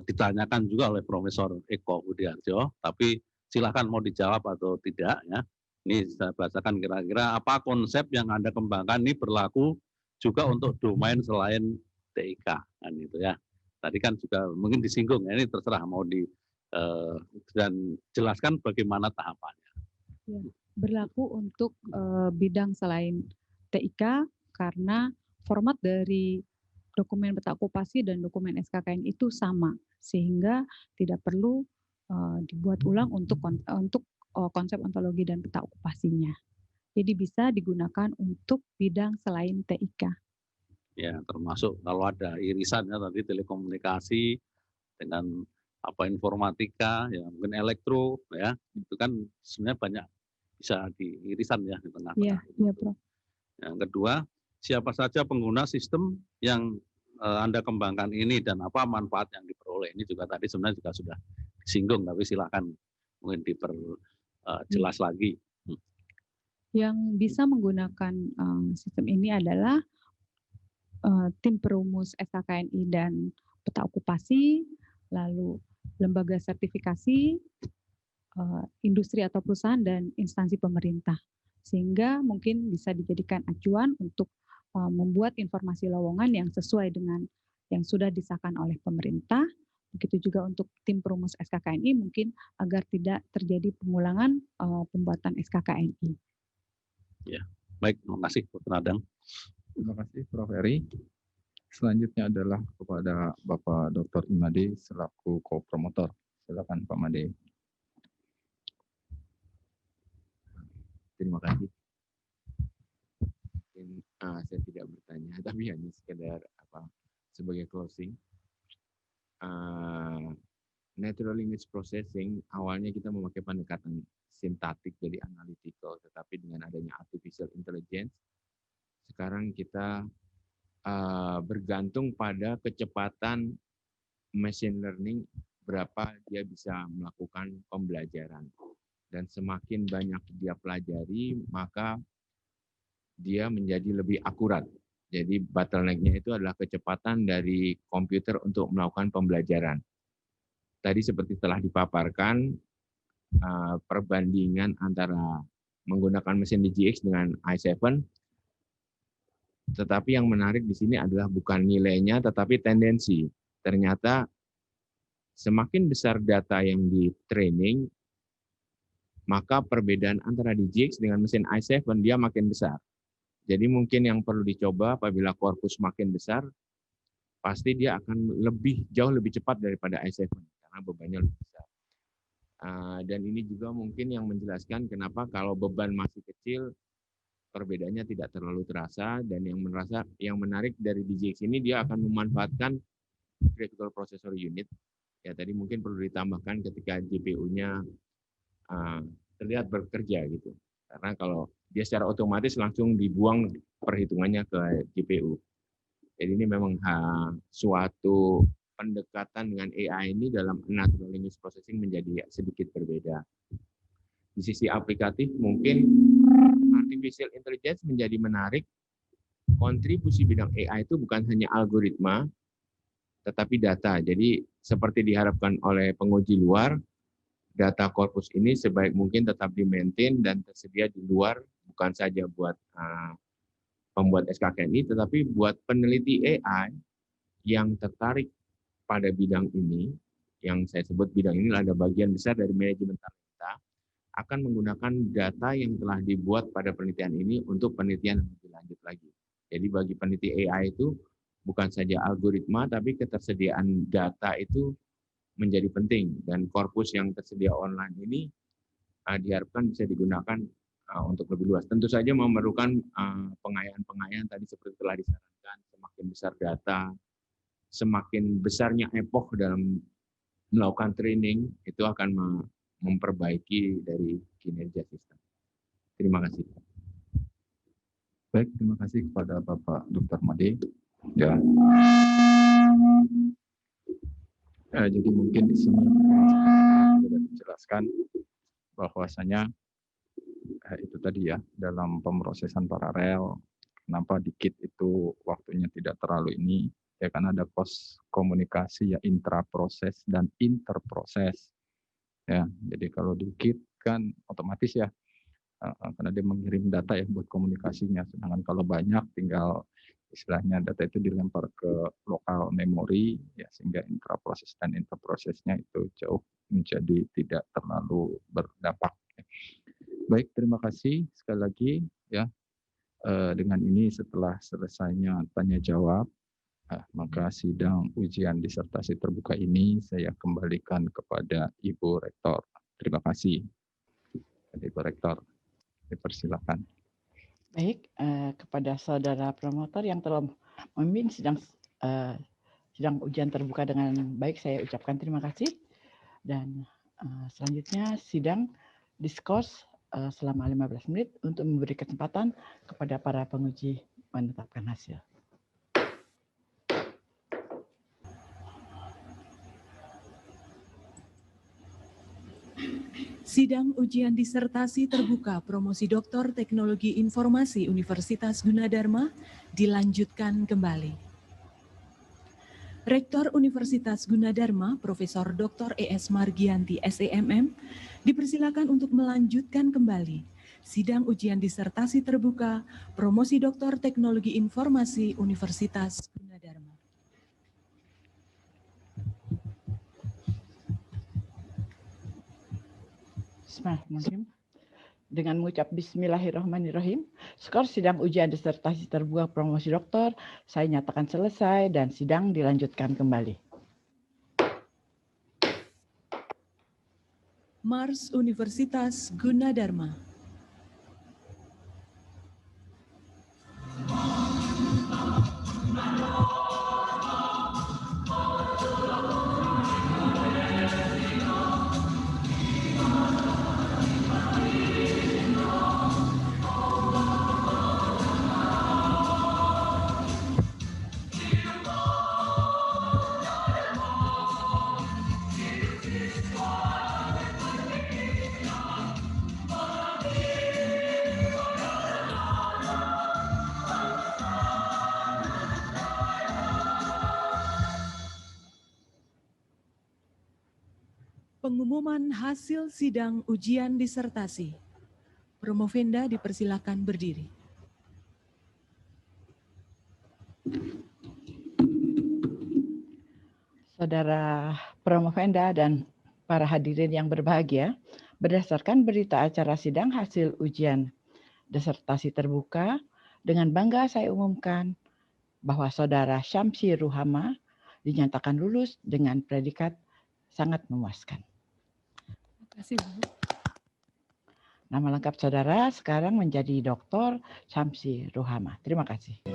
Speaker 6: ditanyakan juga oleh Profesor Eko Budiarjo, tapi silakan mau dijawab atau tidak ya. Ini saya bacakan kira-kira apa konsep yang Anda kembangkan ini berlaku juga untuk domain selain TIK kan gitu ya. Tadi kan juga mungkin disinggung ya, ini terserah mau dan jelaskan bagaimana tahapannya.
Speaker 4: Ya, berlaku untuk bidang selain TIK karena format dari dokumen peta okupasi dan dokumen SKKN itu sama sehingga tidak perlu dibuat ulang untuk konsep ontologi dan peta okupasinya. Jadi bisa digunakan untuk bidang selain TIK.
Speaker 6: Ya, termasuk kalau ada irisannya tadi telekomunikasi dengan informatika, ya mungkin elektro, ya itu kan sebenarnya banyak bisa diirisan ya di tengah-tengah.
Speaker 4: Iya, Prof.
Speaker 6: Yang kedua, siapa saja pengguna sistem yang Anda kembangkan ini dan apa manfaat yang diperoleh. Ini juga tadi sebenarnya juga sudah disinggung, tapi silakan mungkin diperjelas lagi.
Speaker 4: Yang bisa menggunakan sistem ini adalah tim perumus SKKNI dan peta okupasi, lalu lembaga sertifikasi, industri atau perusahaan, dan instansi pemerintah. Sehingga mungkin bisa dijadikan acuan untuk membuat informasi lowongan yang sesuai dengan yang sudah disahkan oleh pemerintah. Begitu juga untuk tim perumus SKKNI mungkin agar tidak terjadi pengulangan pembuatan SKKNI.
Speaker 6: Ya, baik, terima kasih Prof. Nadang.
Speaker 3: Terima kasih Prof. Eri. Selanjutnya adalah kepada Bapak Dr. Imade selaku co-promotor. Silakan Pak Made.
Speaker 9: Terima kasih. Mungkin saya tidak bertanya, tapi hanya sekedar sebagai closing. Natural language processing awalnya kita memakai pendekatan sintaktik jadi analytical, tetapi dengan adanya artificial intelligence sekarang kita bergantung pada kecepatan machine learning berapa dia bisa melakukan pembelajaran. Dan semakin banyak dia pelajari, maka dia menjadi lebih akurat. Jadi bottleneck-nya itu adalah kecepatan dari komputer untuk melakukan pembelajaran. Tadi seperti telah dipaparkan, perbandingan antara menggunakan mesin DGX dengan i7, Tetapi yang menarik di sini adalah bukan nilainya, tetapi tendensi. Ternyata semakin besar data yang di training, maka perbedaan antara DGX dengan mesin i7 dia makin besar. Jadi mungkin yang perlu dicoba apabila korpus makin besar, pasti dia akan jauh lebih cepat daripada i7 karena bebannya lebih besar. Dan ini juga mungkin yang menjelaskan kenapa kalau beban masih kecil, perbedaannya tidak terlalu terasa, dan yang menarik dari DGX ini dia akan memanfaatkan graphical processor unit. Ya tadi mungkin perlu ditambahkan ketika GPU-nya terlihat bekerja gitu. Karena kalau dia secara otomatis langsung dibuang perhitungannya ke GPU. Jadi ini memang suatu pendekatan dengan AI ini dalam natural language processing menjadi sedikit berbeda. Di sisi aplikatif mungkin artificial intelligence menjadi menarik. Kontribusi bidang AI itu bukan hanya algoritma, tetapi data. Jadi seperti diharapkan oleh penguji luar, data korpus ini sebaik mungkin tetap di-maintain dan tersedia di luar, bukan saja buat pembuat SKKNI, tetapi buat peneliti AI yang tertarik pada bidang ini, yang saya sebut bidang ini ada bagian besar dari manajemen talenta, akan menggunakan data yang telah dibuat pada penelitian ini untuk penelitian yang lebih lanjut lagi. Jadi bagi peneliti AI itu bukan saja algoritma, tapi ketersediaan data itu menjadi penting. Dan korpus yang tersedia online ini diharapkan bisa digunakan untuk lebih luas. Tentu saja memerlukan pengayaan-pengayaan tadi seperti telah disarankan, semakin besar data, semakin besarnya epoch dalam melakukan training, itu akan memperbaiki dari kinerja sistem. Terima kasih.
Speaker 3: Baik, terima kasih kepada Bapak Dr. Made. Ya. Jadi mungkin di sini sudah dijelaskan bahwasanya itu tadi ya, dalam pemrosesan paralel, kenapa dikit itu waktunya tidak terlalu ini, ya karena ada pos komunikasi ya intraproses dan interproses. Ya, jadi kalau dikit kan otomatis ya, karena dia mengirim data ya buat komunikasinya. Sedangkan kalau banyak tinggal istilahnya data itu dilempar ke lokal memori, ya sehingga intraproses dan interprosesnya itu jauh menjadi tidak terlalu berdampak. Baik, terima kasih sekali lagi ya. Dengan ini setelah selesainya tanya jawab, maka sidang ujian disertasi terbuka ini saya kembalikan kepada Ibu Rektor. Terima kasih. Ibu Rektor, dipersilakan.
Speaker 2: Baik, kepada saudara promotor yang telah memimpin sidang ujian terbuka dengan baik, saya ucapkan terima kasih. Dan selanjutnya sidang diskurs selama 15 menit untuk memberi kesempatan kepada para penguji menetapkan hasil.
Speaker 1: Sidang ujian disertasi terbuka promosi Doktor Teknologi Informasi Universitas Gunadarma dilanjutkan kembali. Rektor Universitas Gunadarma, Profesor Dr. E.S. Margianti, SEMM, dipersilakan untuk melanjutkan kembali sidang ujian disertasi terbuka promosi Doktor Teknologi Informasi Universitas Gunadarma.
Speaker 2: Bismillahirrahmanirrahim. Dengan mengucap Bismillahirrahmanirrahim, skor sidang ujian disertasi terbuka promosi doktor saya nyatakan selesai dan sidang dilanjutkan kembali.
Speaker 1: Mars Universitas Gunadarma. Pengumuman hasil sidang ujian disertasi. Promovenda dipersilakan berdiri.
Speaker 2: Saudara Promovenda dan para hadirin yang berbahagia, berdasarkan berita acara sidang hasil ujian disertasi terbuka, dengan bangga saya umumkan bahwa Saudara Syamsi Ruhama dinyatakan lulus dengan predikat sangat memuaskan.
Speaker 1: Terima kasih, Bu.
Speaker 2: Nama lengkap Saudara sekarang menjadi Dr. Syamsi Ruhama. Terima kasih.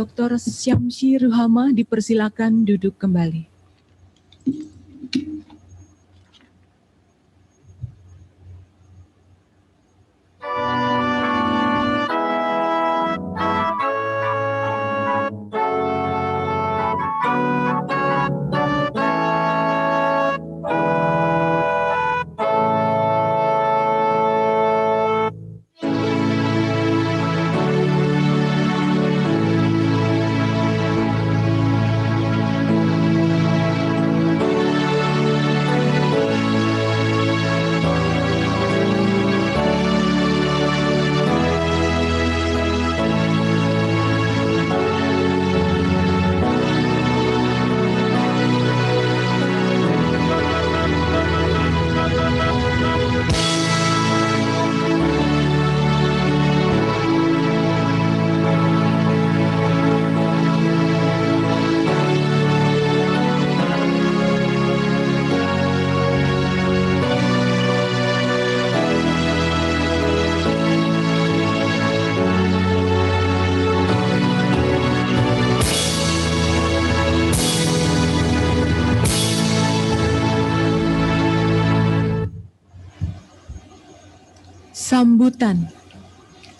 Speaker 1: Dr. Syamsi Ruhama dipersilakan duduk kembali.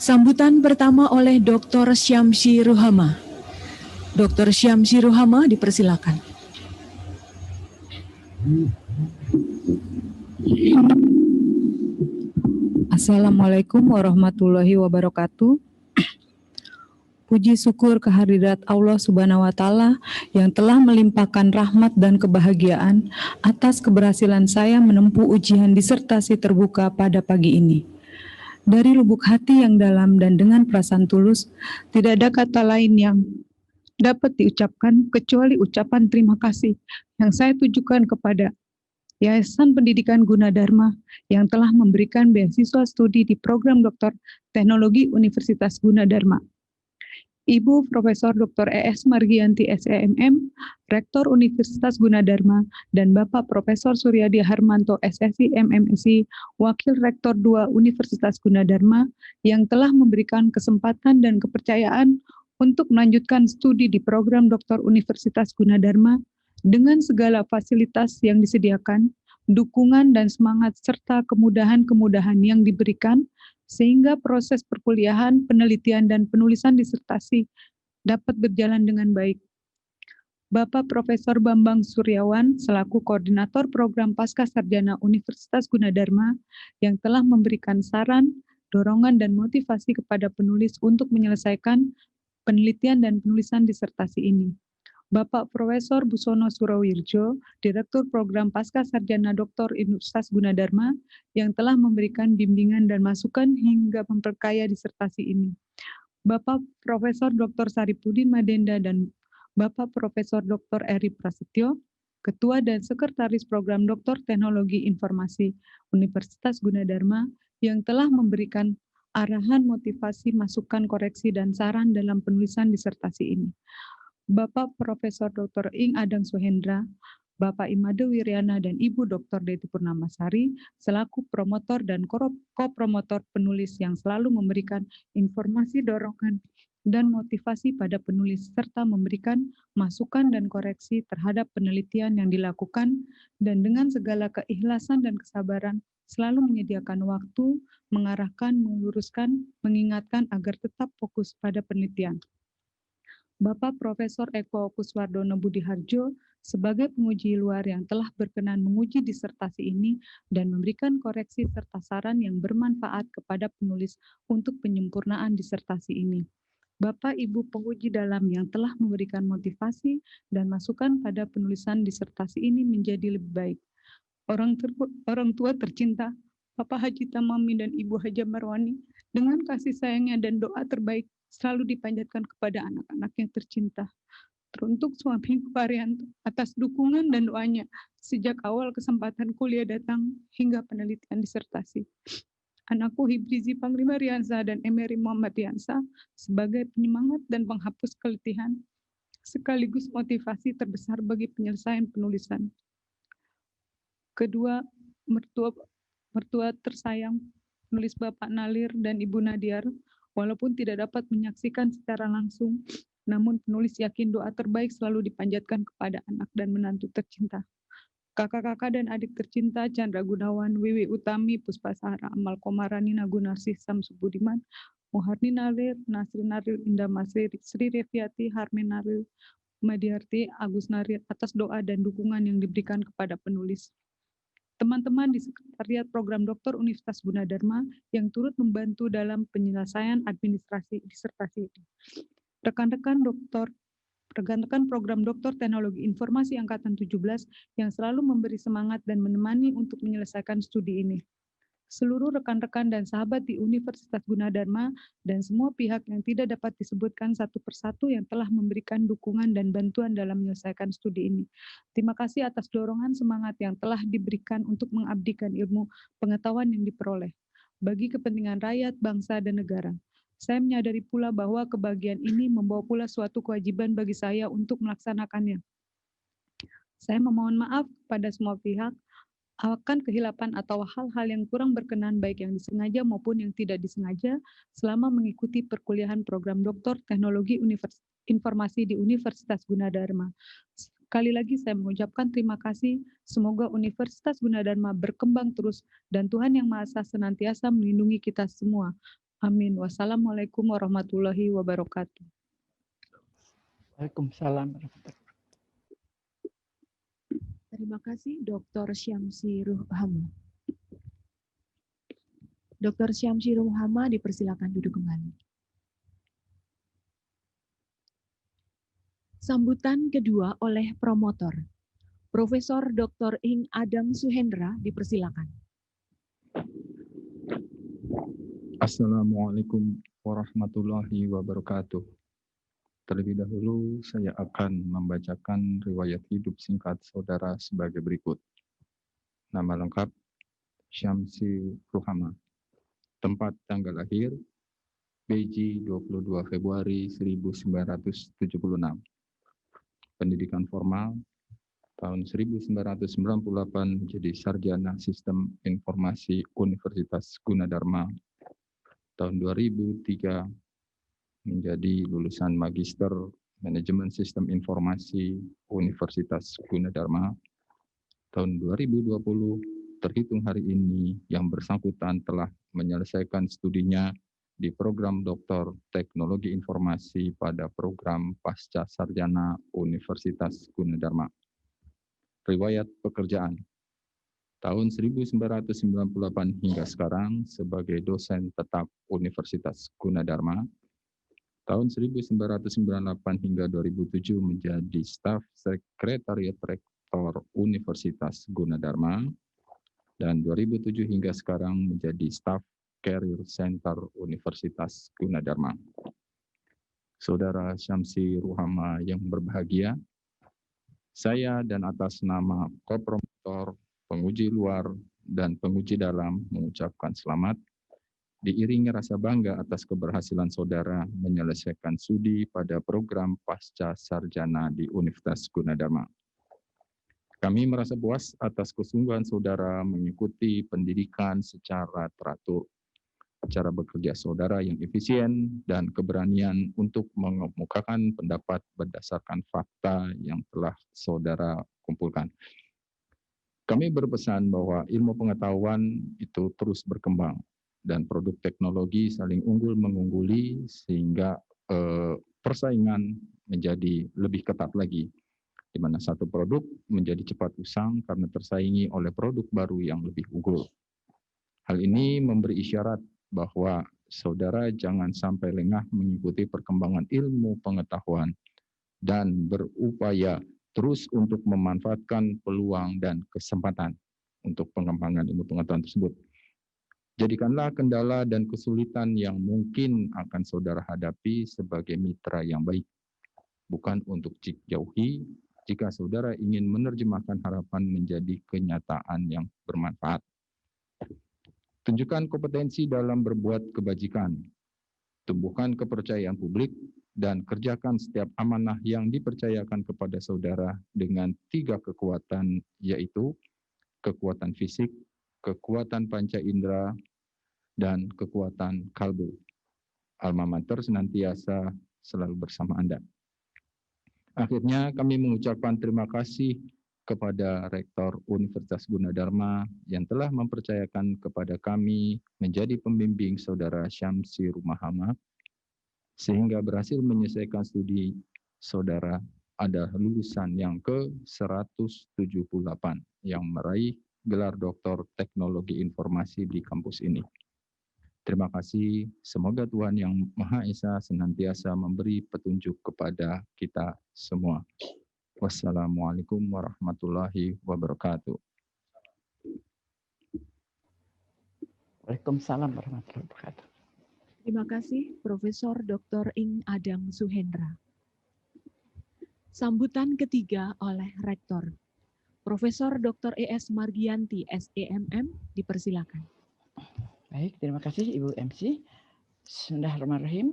Speaker 1: Sambutan pertama oleh Dr. Syamsi Ruhama. Dr. Syamsi Ruhama dipersilakan.
Speaker 4: Assalamualaikum warahmatullahi wabarakatuh. Puji syukur kehadirat Allah Subhanahu wa Ta'ala yang telah melimpahkan rahmat dan kebahagiaan atas keberhasilan saya menempuh ujian disertasi terbuka pada pagi ini. Dari lubuk hati yang dalam dan dengan perasaan tulus, tidak ada kata lain yang dapat diucapkan kecuali ucapan terima kasih yang saya tujukan kepada Yayasan Pendidikan Gunadarma yang telah memberikan beasiswa studi di program Doktor Teknologi Universitas Gunadarma. Ibu Profesor Dr. E.S. Margianti SEMM, Rektor Universitas Gunadarma, dan Bapak Profesor Suryadi Harmanto SSI MMSI, Wakil Rektor 2 Universitas Gunadarma, yang telah memberikan kesempatan dan kepercayaan untuk melanjutkan studi di program Doktor Universitas Gunadarma dengan segala fasilitas yang disediakan, dukungan dan semangat serta kemudahan-kemudahan yang diberikan, sehingga proses perkuliahan, penelitian, dan penulisan disertasi dapat berjalan dengan baik. Bapak Profesor Bambang Suryawan, selaku Koordinator Program Pascasarjana Universitas Gunadarma, yang telah memberikan saran, dorongan, dan motivasi kepada penulis untuk menyelesaikan penelitian dan penulisan disertasi ini. Bapak Profesor Busono Surawirjo, Direktur Program Pascasarjana Doktor Universitas Gunadarma, yang telah memberikan bimbingan dan masukan hingga memperkaya disertasi ini. Bapak Profesor Dr. Saripudin Madenda dan Bapak Profesor Dr. Eri Prasetyo, Ketua dan Sekretaris Program Doktor Teknologi Informasi Universitas Gunadarma, yang telah memberikan arahan, motivasi, masukan, koreksi, dan saran dalam penulisan disertasi ini. Bapak Profesor Dr. Ing Adang Suhendra, Bapak Imade Wiryana, dan Ibu Dr. Deti Purnamasari, selaku promotor dan ko-promotor penulis yang selalu memberikan informasi, dorongan, dan motivasi pada penulis, serta memberikan masukan dan koreksi terhadap penelitian yang dilakukan, dan dengan segala keikhlasan dan kesabaran, selalu menyediakan waktu, mengarahkan, meluruskan, mengingatkan agar tetap fokus pada penelitian. Bapak Profesor Eko Kuswardono Budiharjo sebagai penguji luar yang telah berkenan menguji disertasi ini dan memberikan koreksi serta saran yang bermanfaat kepada penulis untuk penyempurnaan disertasi ini. Bapak Ibu penguji dalam yang telah memberikan motivasi dan masukan pada penulisan disertasi ini menjadi lebih baik. Orang tua tercinta, Bapak Haji Tamami dan Ibu Haja Marwani, dengan kasih sayangnya dan doa terbaik selalu dipanjatkan kepada anak-anak yang tercinta. Teruntuk suami Varianto atas dukungan dan doanya sejak awal kesempatan kuliah datang hingga penelitian disertasi. Anakku Hibrizi Panglima Riansa dan Emery Muhammad Riansa sebagai penyemangat dan penghapus keletihan sekaligus motivasi terbesar bagi penyelesaian penulisan. Kedua, mertua tersayang penulis Bapak Nalir dan Ibu Nadiar, walaupun tidak dapat menyaksikan secara langsung, namun penulis yakin doa terbaik selalu dipanjatkan kepada anak dan menantu tercinta. Kakak-kakak dan adik tercinta Chandra Gunawan, Wiwi Utami, Puspa Sahara, Amal Komarani, Nagunarsih, Samsu Budiman, Muharni Nalir, Nasri Narir, Indah Masri, Sri Reviati, Harmen Narir, Madiarti, Agus Narir, atas doa dan dukungan yang diberikan kepada penulis. Teman-teman di Sekretariat Program Doktor Universitas Gunadarma yang turut membantu dalam penyelesaian administrasi disertasi ini. Rekan-rekan Program Doktor Teknologi Informasi Angkatan 17 yang selalu memberi semangat dan menemani untuk menyelesaikan studi ini. Seluruh rekan-rekan dan sahabat di Universitas Gunadarma dan semua pihak yang tidak dapat disebutkan satu persatu yang telah memberikan dukungan dan bantuan dalam menyelesaikan studi ini. Terima kasih atas dorongan semangat yang telah diberikan untuk mengabdikan ilmu pengetahuan yang diperoleh bagi kepentingan rakyat, bangsa, dan negara. Saya menyadari pula bahwa kebahagiaan ini membawa pula suatu kewajiban bagi saya untuk melaksanakannya. Saya memohon maaf kepada semua pihak akan kehilapan atau hal-hal yang kurang berkenan baik yang disengaja maupun yang tidak disengaja selama mengikuti perkuliahan program Doktor Teknologi Informasi di Universitas Gunadarma. Sekali lagi saya mengucapkan terima kasih. Semoga Universitas Gunadarma berkembang terus dan Tuhan Yang Maha Esa senantiasa melindungi kita semua. Amin. Wassalamualaikum warahmatullahi wabarakatuh.
Speaker 2: Waalaikumsalam warahmatullahi wabarakatuh.
Speaker 1: Terima kasih Dr. Syamsi Ruhama. Dr. Syamsi Ruhama dipersilakan duduk kembali. Sambutan kedua oleh promotor, Profesor Dr. Ing Adang Suhendra, dipersilakan.
Speaker 3: Assalamualaikum warahmatullahi wabarakatuh. Terlebih dahulu saya akan membacakan riwayat hidup singkat saudara sebagai berikut. Nama lengkap Syamsi Ruhama. Tempat tanggal lahir Beji 22 Februari 1976. Pendidikan formal tahun 1998 menjadi sarjana Sistem Informasi Universitas Gunadarma. Tahun 2003 menjadi lulusan Magister Manajemen Sistem Informasi Universitas Gunadarma. Tahun 2020 terhitung hari ini yang bersangkutan telah menyelesaikan studinya di program Doktor Teknologi Informasi pada program Pasca Sarjana Universitas Gunadarma. Riwayat pekerjaan. Tahun 1998 hingga sekarang sebagai dosen tetap Universitas Gunadarma. Tahun 1998 hingga 2007 menjadi staf sekretariat rektor Universitas Gunadarma. Dan 2007 hingga sekarang menjadi staf Career Center Universitas Gunadarma. Saudara Syamsi Ruhama yang berbahagia, saya dan atas nama kopromotor, penguji luar, dan penguji dalam mengucapkan selamat, diiringi rasa bangga atas keberhasilan saudara menyelesaikan studi pada program Pasca Sarjana di Universitas Gunadarma. Kami merasa puas atas kesungguhan saudara mengikuti pendidikan secara teratur, cara bekerja saudara yang efisien, dan keberanian untuk mengemukakan pendapat berdasarkan fakta yang telah saudara kumpulkan. Kami berpesan bahwa ilmu pengetahuan itu terus berkembang dan produk teknologi saling unggul mengungguli sehingga persaingan menjadi lebih ketat lagi, di mana satu produk menjadi cepat usang karena tersaingi oleh produk baru yang lebih unggul. Hal ini memberi isyarat bahwa saudara jangan sampai lengah mengikuti perkembangan ilmu pengetahuan dan berupaya terus untuk memanfaatkan peluang dan kesempatan untuk pengembangan ilmu pengetahuan tersebut. Jadikanlah kendala dan kesulitan yang mungkin akan saudara hadapi sebagai mitra yang baik, bukan untuk jauhi jika saudara ingin menerjemahkan harapan menjadi kenyataan yang bermanfaat. Tunjukkan kompetensi dalam berbuat kebajikan, tumbuhkan kepercayaan publik, dan kerjakan setiap amanah yang dipercayakan kepada saudara dengan 3 kekuatan, yaitu kekuatan fisik, kekuatan panca indera, dan kekuatan kalbu. Alma Mater senantiasa selalu bersama Anda. Akhirnya kami mengucapkan terima kasih kepada Rektor Universitas Gunadarma yang telah mempercayakan kepada kami menjadi pembimbing saudara Syamsi Ruhama, sehingga berhasil menyelesaikan studi saudara ada lulusan yang ke-178 yang meraih gelar Doktor Teknologi Informasi di kampus ini. Terima kasih, semoga Tuhan Yang Maha Esa senantiasa memberi petunjuk kepada kita semua. Wassalamualaikum warahmatullahi wabarakatuh.
Speaker 2: Waalaikumsalam warahmatullahi wabarakatuh.
Speaker 1: Terima kasih, Profesor Dr. Ing Adang Suhendra. Sambutan ketiga oleh Rektor, Profesor Dr. E.S. Margianti, SEMM, dipersilakan.
Speaker 2: Baik, terima kasih Ibu MC. Bismillahirrahmanirrahim.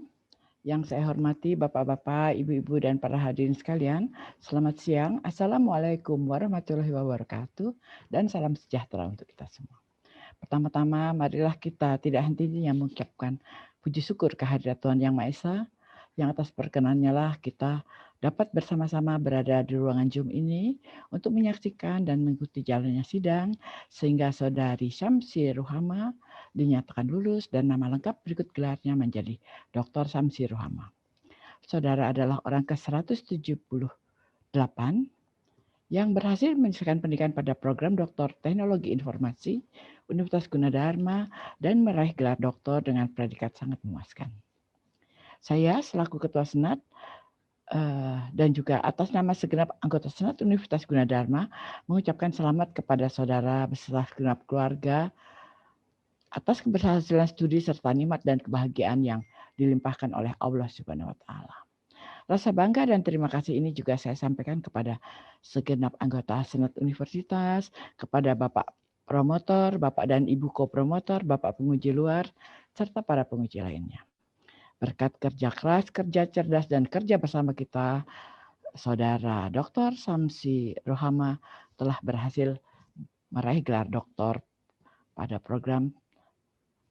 Speaker 2: Yang saya hormati Bapak-Bapak, Ibu-Ibu, dan para hadirin sekalian, selamat siang. Assalamualaikum warahmatullahi wabarakatuh, dan salam sejahtera untuk kita semua. Pertama-tama, marilah kita tidak henti-hentinya mengucapkan puji syukur kehadirat Tuhan Yang Maha Esa, yang atas perkenannya lah kita dapat bersama-sama berada di ruangan Zoom ini untuk menyaksikan dan mengikuti jalannya sidang, sehingga saudari Syamsi Ruhama dinyatakan lulus dan nama lengkap berikut gelarnya menjadi Dr. Syamsi Ruhama. Saudara adalah orang ke-178 yang berhasil menyelesaikan pendidikan pada program Doktor Teknologi Informasi Universitas Gunadarma dan meraih gelar doktor dengan predikat sangat memuaskan. Saya selaku Ketua Senat dan juga atas nama segenap anggota Senat Universitas Gunadarma mengucapkan selamat kepada saudara beserta segenap keluarga atas keberhasilan studi serta nikmat dan kebahagiaan yang dilimpahkan oleh Allah Subhanahu wa taala. Rasa bangga dan terima kasih ini juga saya sampaikan kepada segenap anggota Senat Universitas, kepada Bapak promotor, Bapak dan Ibu kopromotor, Bapak penguji luar, serta para penguji lainnya. Berkat kerja keras, kerja cerdas, dan kerja bersama kita, Saudara Dr. Syamsi Ruhama telah berhasil meraih gelar doktor pada program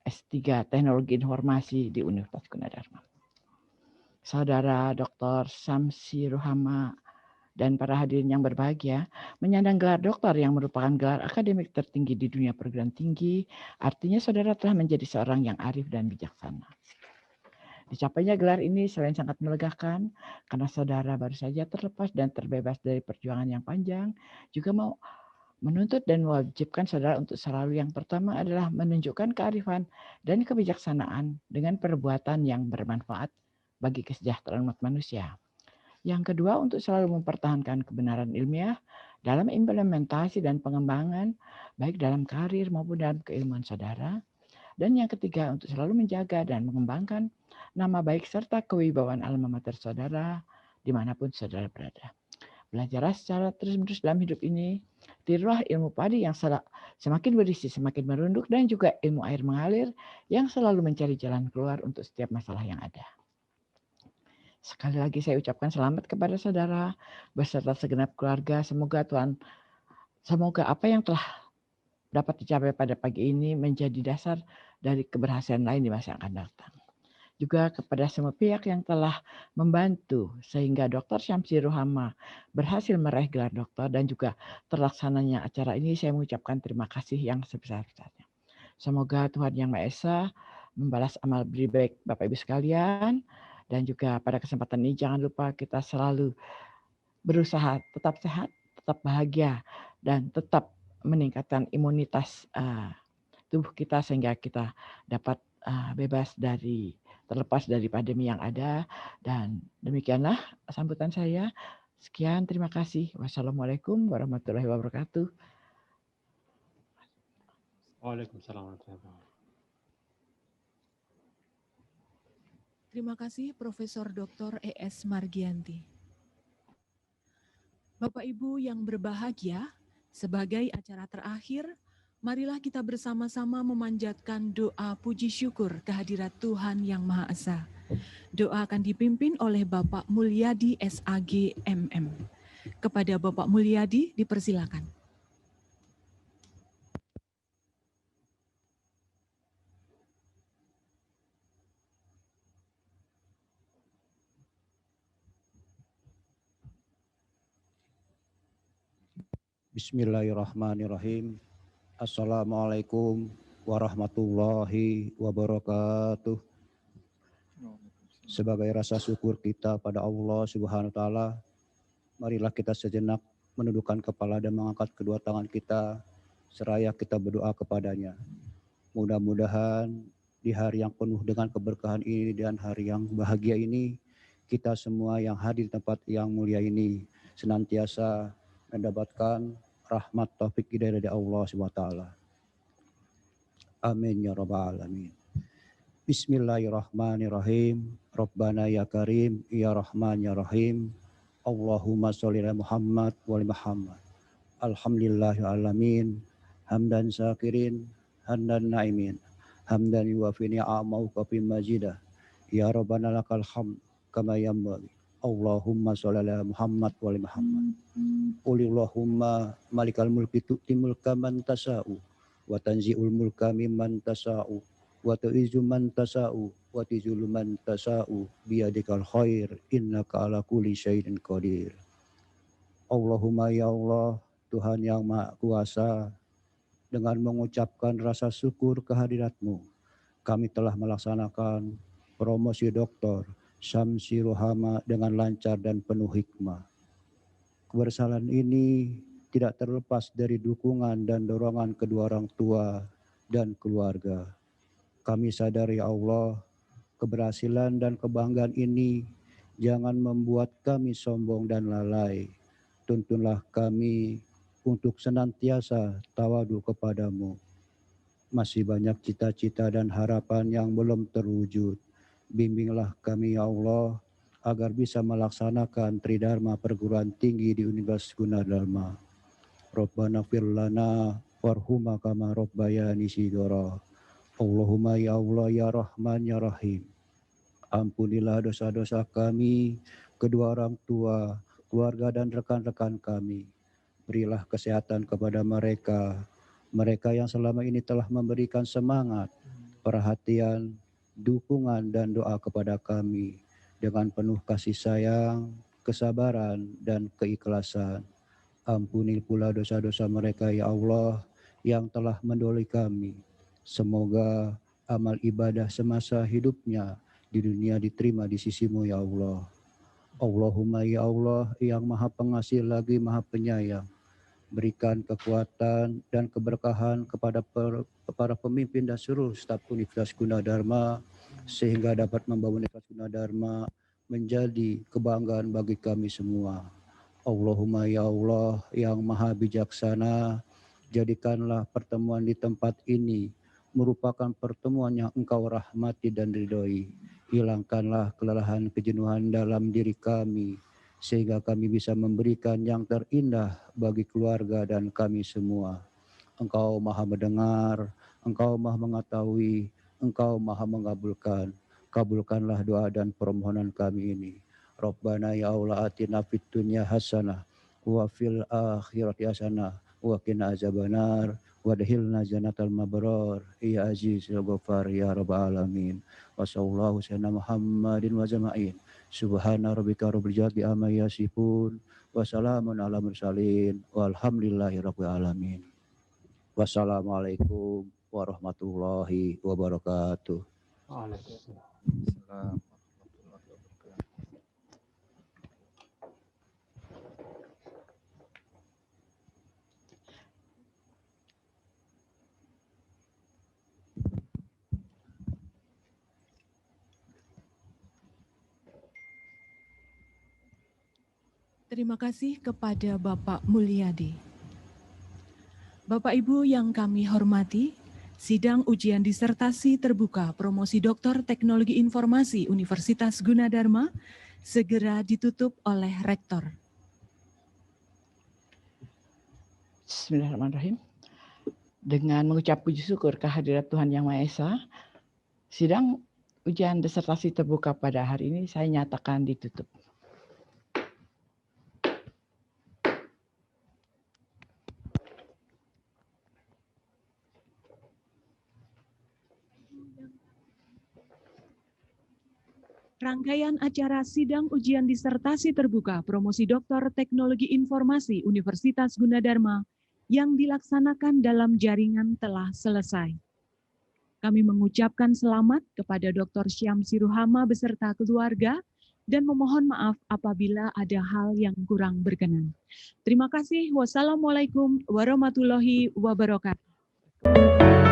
Speaker 2: S3 Teknologi Informasi di Universitas Gunadarma. Saudara Dr. Syamsi Ruhama dan para hadirin yang berbahagia menyandang gelar doktor yang merupakan gelar akademik tertinggi di dunia perguruan tinggi. Artinya saudara telah menjadi seorang yang arif dan bijaksana. Dicapainya gelar ini selain sangat melegakan, karena saudara baru saja terlepas dan terbebas dari perjuangan yang panjang, juga mau menuntut dan mewajibkan saudara untuk selalu yang pertama adalah menunjukkan kearifan dan kebijaksanaan dengan perbuatan yang bermanfaat bagi kesejahteraan umat manusia. Yang kedua, untuk selalu mempertahankan kebenaran ilmiah dalam implementasi dan pengembangan, baik dalam karir maupun dalam keilmuan saudara. Dan yang ketiga, untuk selalu menjaga dan mengembangkan nama baik serta kewibawaan alma mater saudara dimanapun saudara berada. Belajarlah secara terus-menerus dalam hidup ini, tirulah ilmu padi yang semakin berisi semakin merunduk, dan juga ilmu air mengalir yang selalu mencari jalan keluar untuk setiap masalah yang ada. Sekali lagi saya ucapkan selamat kepada saudara beserta segenap keluarga. Semoga apa yang telah dapat dicapai pada pagi ini menjadi dasar dari keberhasilan lain di masa yang akan datang. Juga kepada semua pihak yang telah membantu sehingga Dr. Syamsi Ruhama berhasil meraih gelar doktor dan juga terlaksananya acara ini, saya mengucapkan terima kasih yang sebesar-besarnya. Semoga Tuhan Yang Maha Esa membalas amal budi baik Bapak Ibu sekalian, dan juga pada kesempatan ini jangan lupa kita selalu berusaha tetap sehat, tetap bahagia, dan tetap meningkatkan imunitas tubuh kita sehingga kita dapat terlepas dari pandemi yang ada. Dan demikianlah sambutan saya. Sekian, terima kasih. Wassalamualaikum warahmatullahi wabarakatuh.
Speaker 8: Waalaikumsalam warahmatullahi wabarakatuh.
Speaker 1: Terima kasih Profesor Dr. E.S. Margianti. Bapak Ibu yang berbahagia, sebagai acara terakhir, marilah kita bersama-sama memanjatkan doa puji syukur kehadirat Tuhan Yang Maha Esa. Doa akan dipimpin oleh Bapak Mulyadi SAG MM. Kepada Bapak Mulyadi dipersilakan.
Speaker 10: Bismillahirrahmanirrahim. Assalamualaikum warahmatullahi wabarakatuh. Sebagai rasa syukur kita pada Allah Subhanahu wa taala, marilah kita sejenak menundukkan kepala dan mengangkat kedua tangan kita seraya kita berdoa kepadanya. Mudah-mudahan di hari yang penuh dengan keberkahan ini dan hari yang bahagia ini, kita semua yang hadir di tempat yang mulia ini senantiasa mendapatkan rahmat taufik hidayah dari Allah SWT. Amin ya rabbal alamin. Bismillahirrahmanirrahim. Rabbana ya karim ya rahman ya rahim. Allahumma sholli ala Muhammad wa ali Muhammad. Alhamdulillahil alamin. Hamdan syakirin, hamdan naimin. Hamdan yuwafi ni'amahu wa fi majidah. Ya rabbana lakal hamd kama yanbaghi. Allahumma sholli ala Muhammad wa ali Muhammad. Qulillahumma malikal mulki tu'ti mulka man tasa'u wa tanzi'ul mulka mimman tasa'u wa tu'izzu man tasa'u wa tuzillu man tasa'u biyadikal khair innaka ala kulli syai'in qadir. Allahumma ya Allah, Tuhan yang Maha Kuasa, dengan mengucapkan rasa syukur kehadirat-Mu, kami telah melaksanakan promosi Dr. Syamsi Ruhama dengan lancar dan penuh hikmah. Keberhasilan ini tidak terlepas dari dukungan dan dorongan kedua orang tua dan keluarga. Kami sadari ya Allah, keberhasilan dan kebanggaan ini Jangan membuat kami sombong dan lalai. Tuntunlah kami untuk senantiasa tawadu kepadamu. Masih banyak cita-cita dan harapan yang belum terwujud. Bimbinglah kami ya Allah, agar bisa melaksanakan Tridharma perguruan tinggi di Universitas Gunadarma. Rabbana firlana warhumna kama rabbayani shighara. Allahumma ya Allah ya Rahman ya Rahim. Ampunilah dosa-dosa kami, kedua orang tua, keluarga dan rekan-rekan kami. Berilah kesehatan kepada mereka yang selama ini telah memberikan semangat, perhatian, dukungan dan doa kepada kami dengan penuh kasih sayang, kesabaran dan keikhlasan. Ampuni pula dosa-dosa mereka ya Allah yang telah mendolimi kami. Semoga amal ibadah semasa hidupnya di dunia diterima di sisimu ya Allah. Allahumma ya Allah yang maha pengasih lagi maha penyayang. Berikan kekuatan dan keberkahan kepada para pemimpin dan seluruh staf Universitas Gunadarma sehingga dapat membawa Universitas Gunadarma menjadi kebanggaan bagi kami semua. Allahumma ya Allah yang maha bijaksana, jadikanlah pertemuan di tempat ini merupakan pertemuan yang Engkau rahmati dan ridhoi. Hilangkanlah kelelahan kejenuhan dalam diri kami, sehingga kami bisa memberikan yang terindah bagi keluarga dan kami semua. Engkau maha mendengar, Engkau maha mengetahui, Engkau maha mengabulkan. Kabulkanlah doa dan permohonan kami ini. Rabbana ya Allah atina fid dunya hasanah wa fil akhirati hasanah wa qina azabannar wadkhilna jannatal mabrar ya aziz ya ghafar ya rabbal alamin. Wa sallallahu sayyidina Muhammadin wa jama'in. Subhana rabbika rabbil izzati amma yasifun wa salamun ala mursalin walhamdulillahi rabbil alamin. Wassalamualaikum warahmatullahi wabarakatuh.
Speaker 3: Waalaikumsalam.
Speaker 1: Terima kasih kepada Bapak Mulyadi. Bapak Ibu yang kami hormati, sidang ujian disertasi terbuka promosi Doktor Teknologi Informasi Universitas Gunadarma segera ditutup oleh Rektor.
Speaker 2: Bismillahirrahmanirrahim. Dengan mengucap puji syukur kehadirat Tuhan Yang Maha Esa, sidang ujian disertasi terbuka pada hari ini saya nyatakan ditutup.
Speaker 1: Rangkaian acara sidang ujian disertasi terbuka promosi Doktor Teknologi Informasi Universitas Gunadarma yang dilaksanakan dalam jaringan telah selesai. Kami mengucapkan selamat kepada Dr. Syamsi Ruhama beserta keluarga dan memohon maaf apabila ada hal yang kurang berkenan. Terima kasih. Wassalamualaikum warahmatullahi wabarakatuh.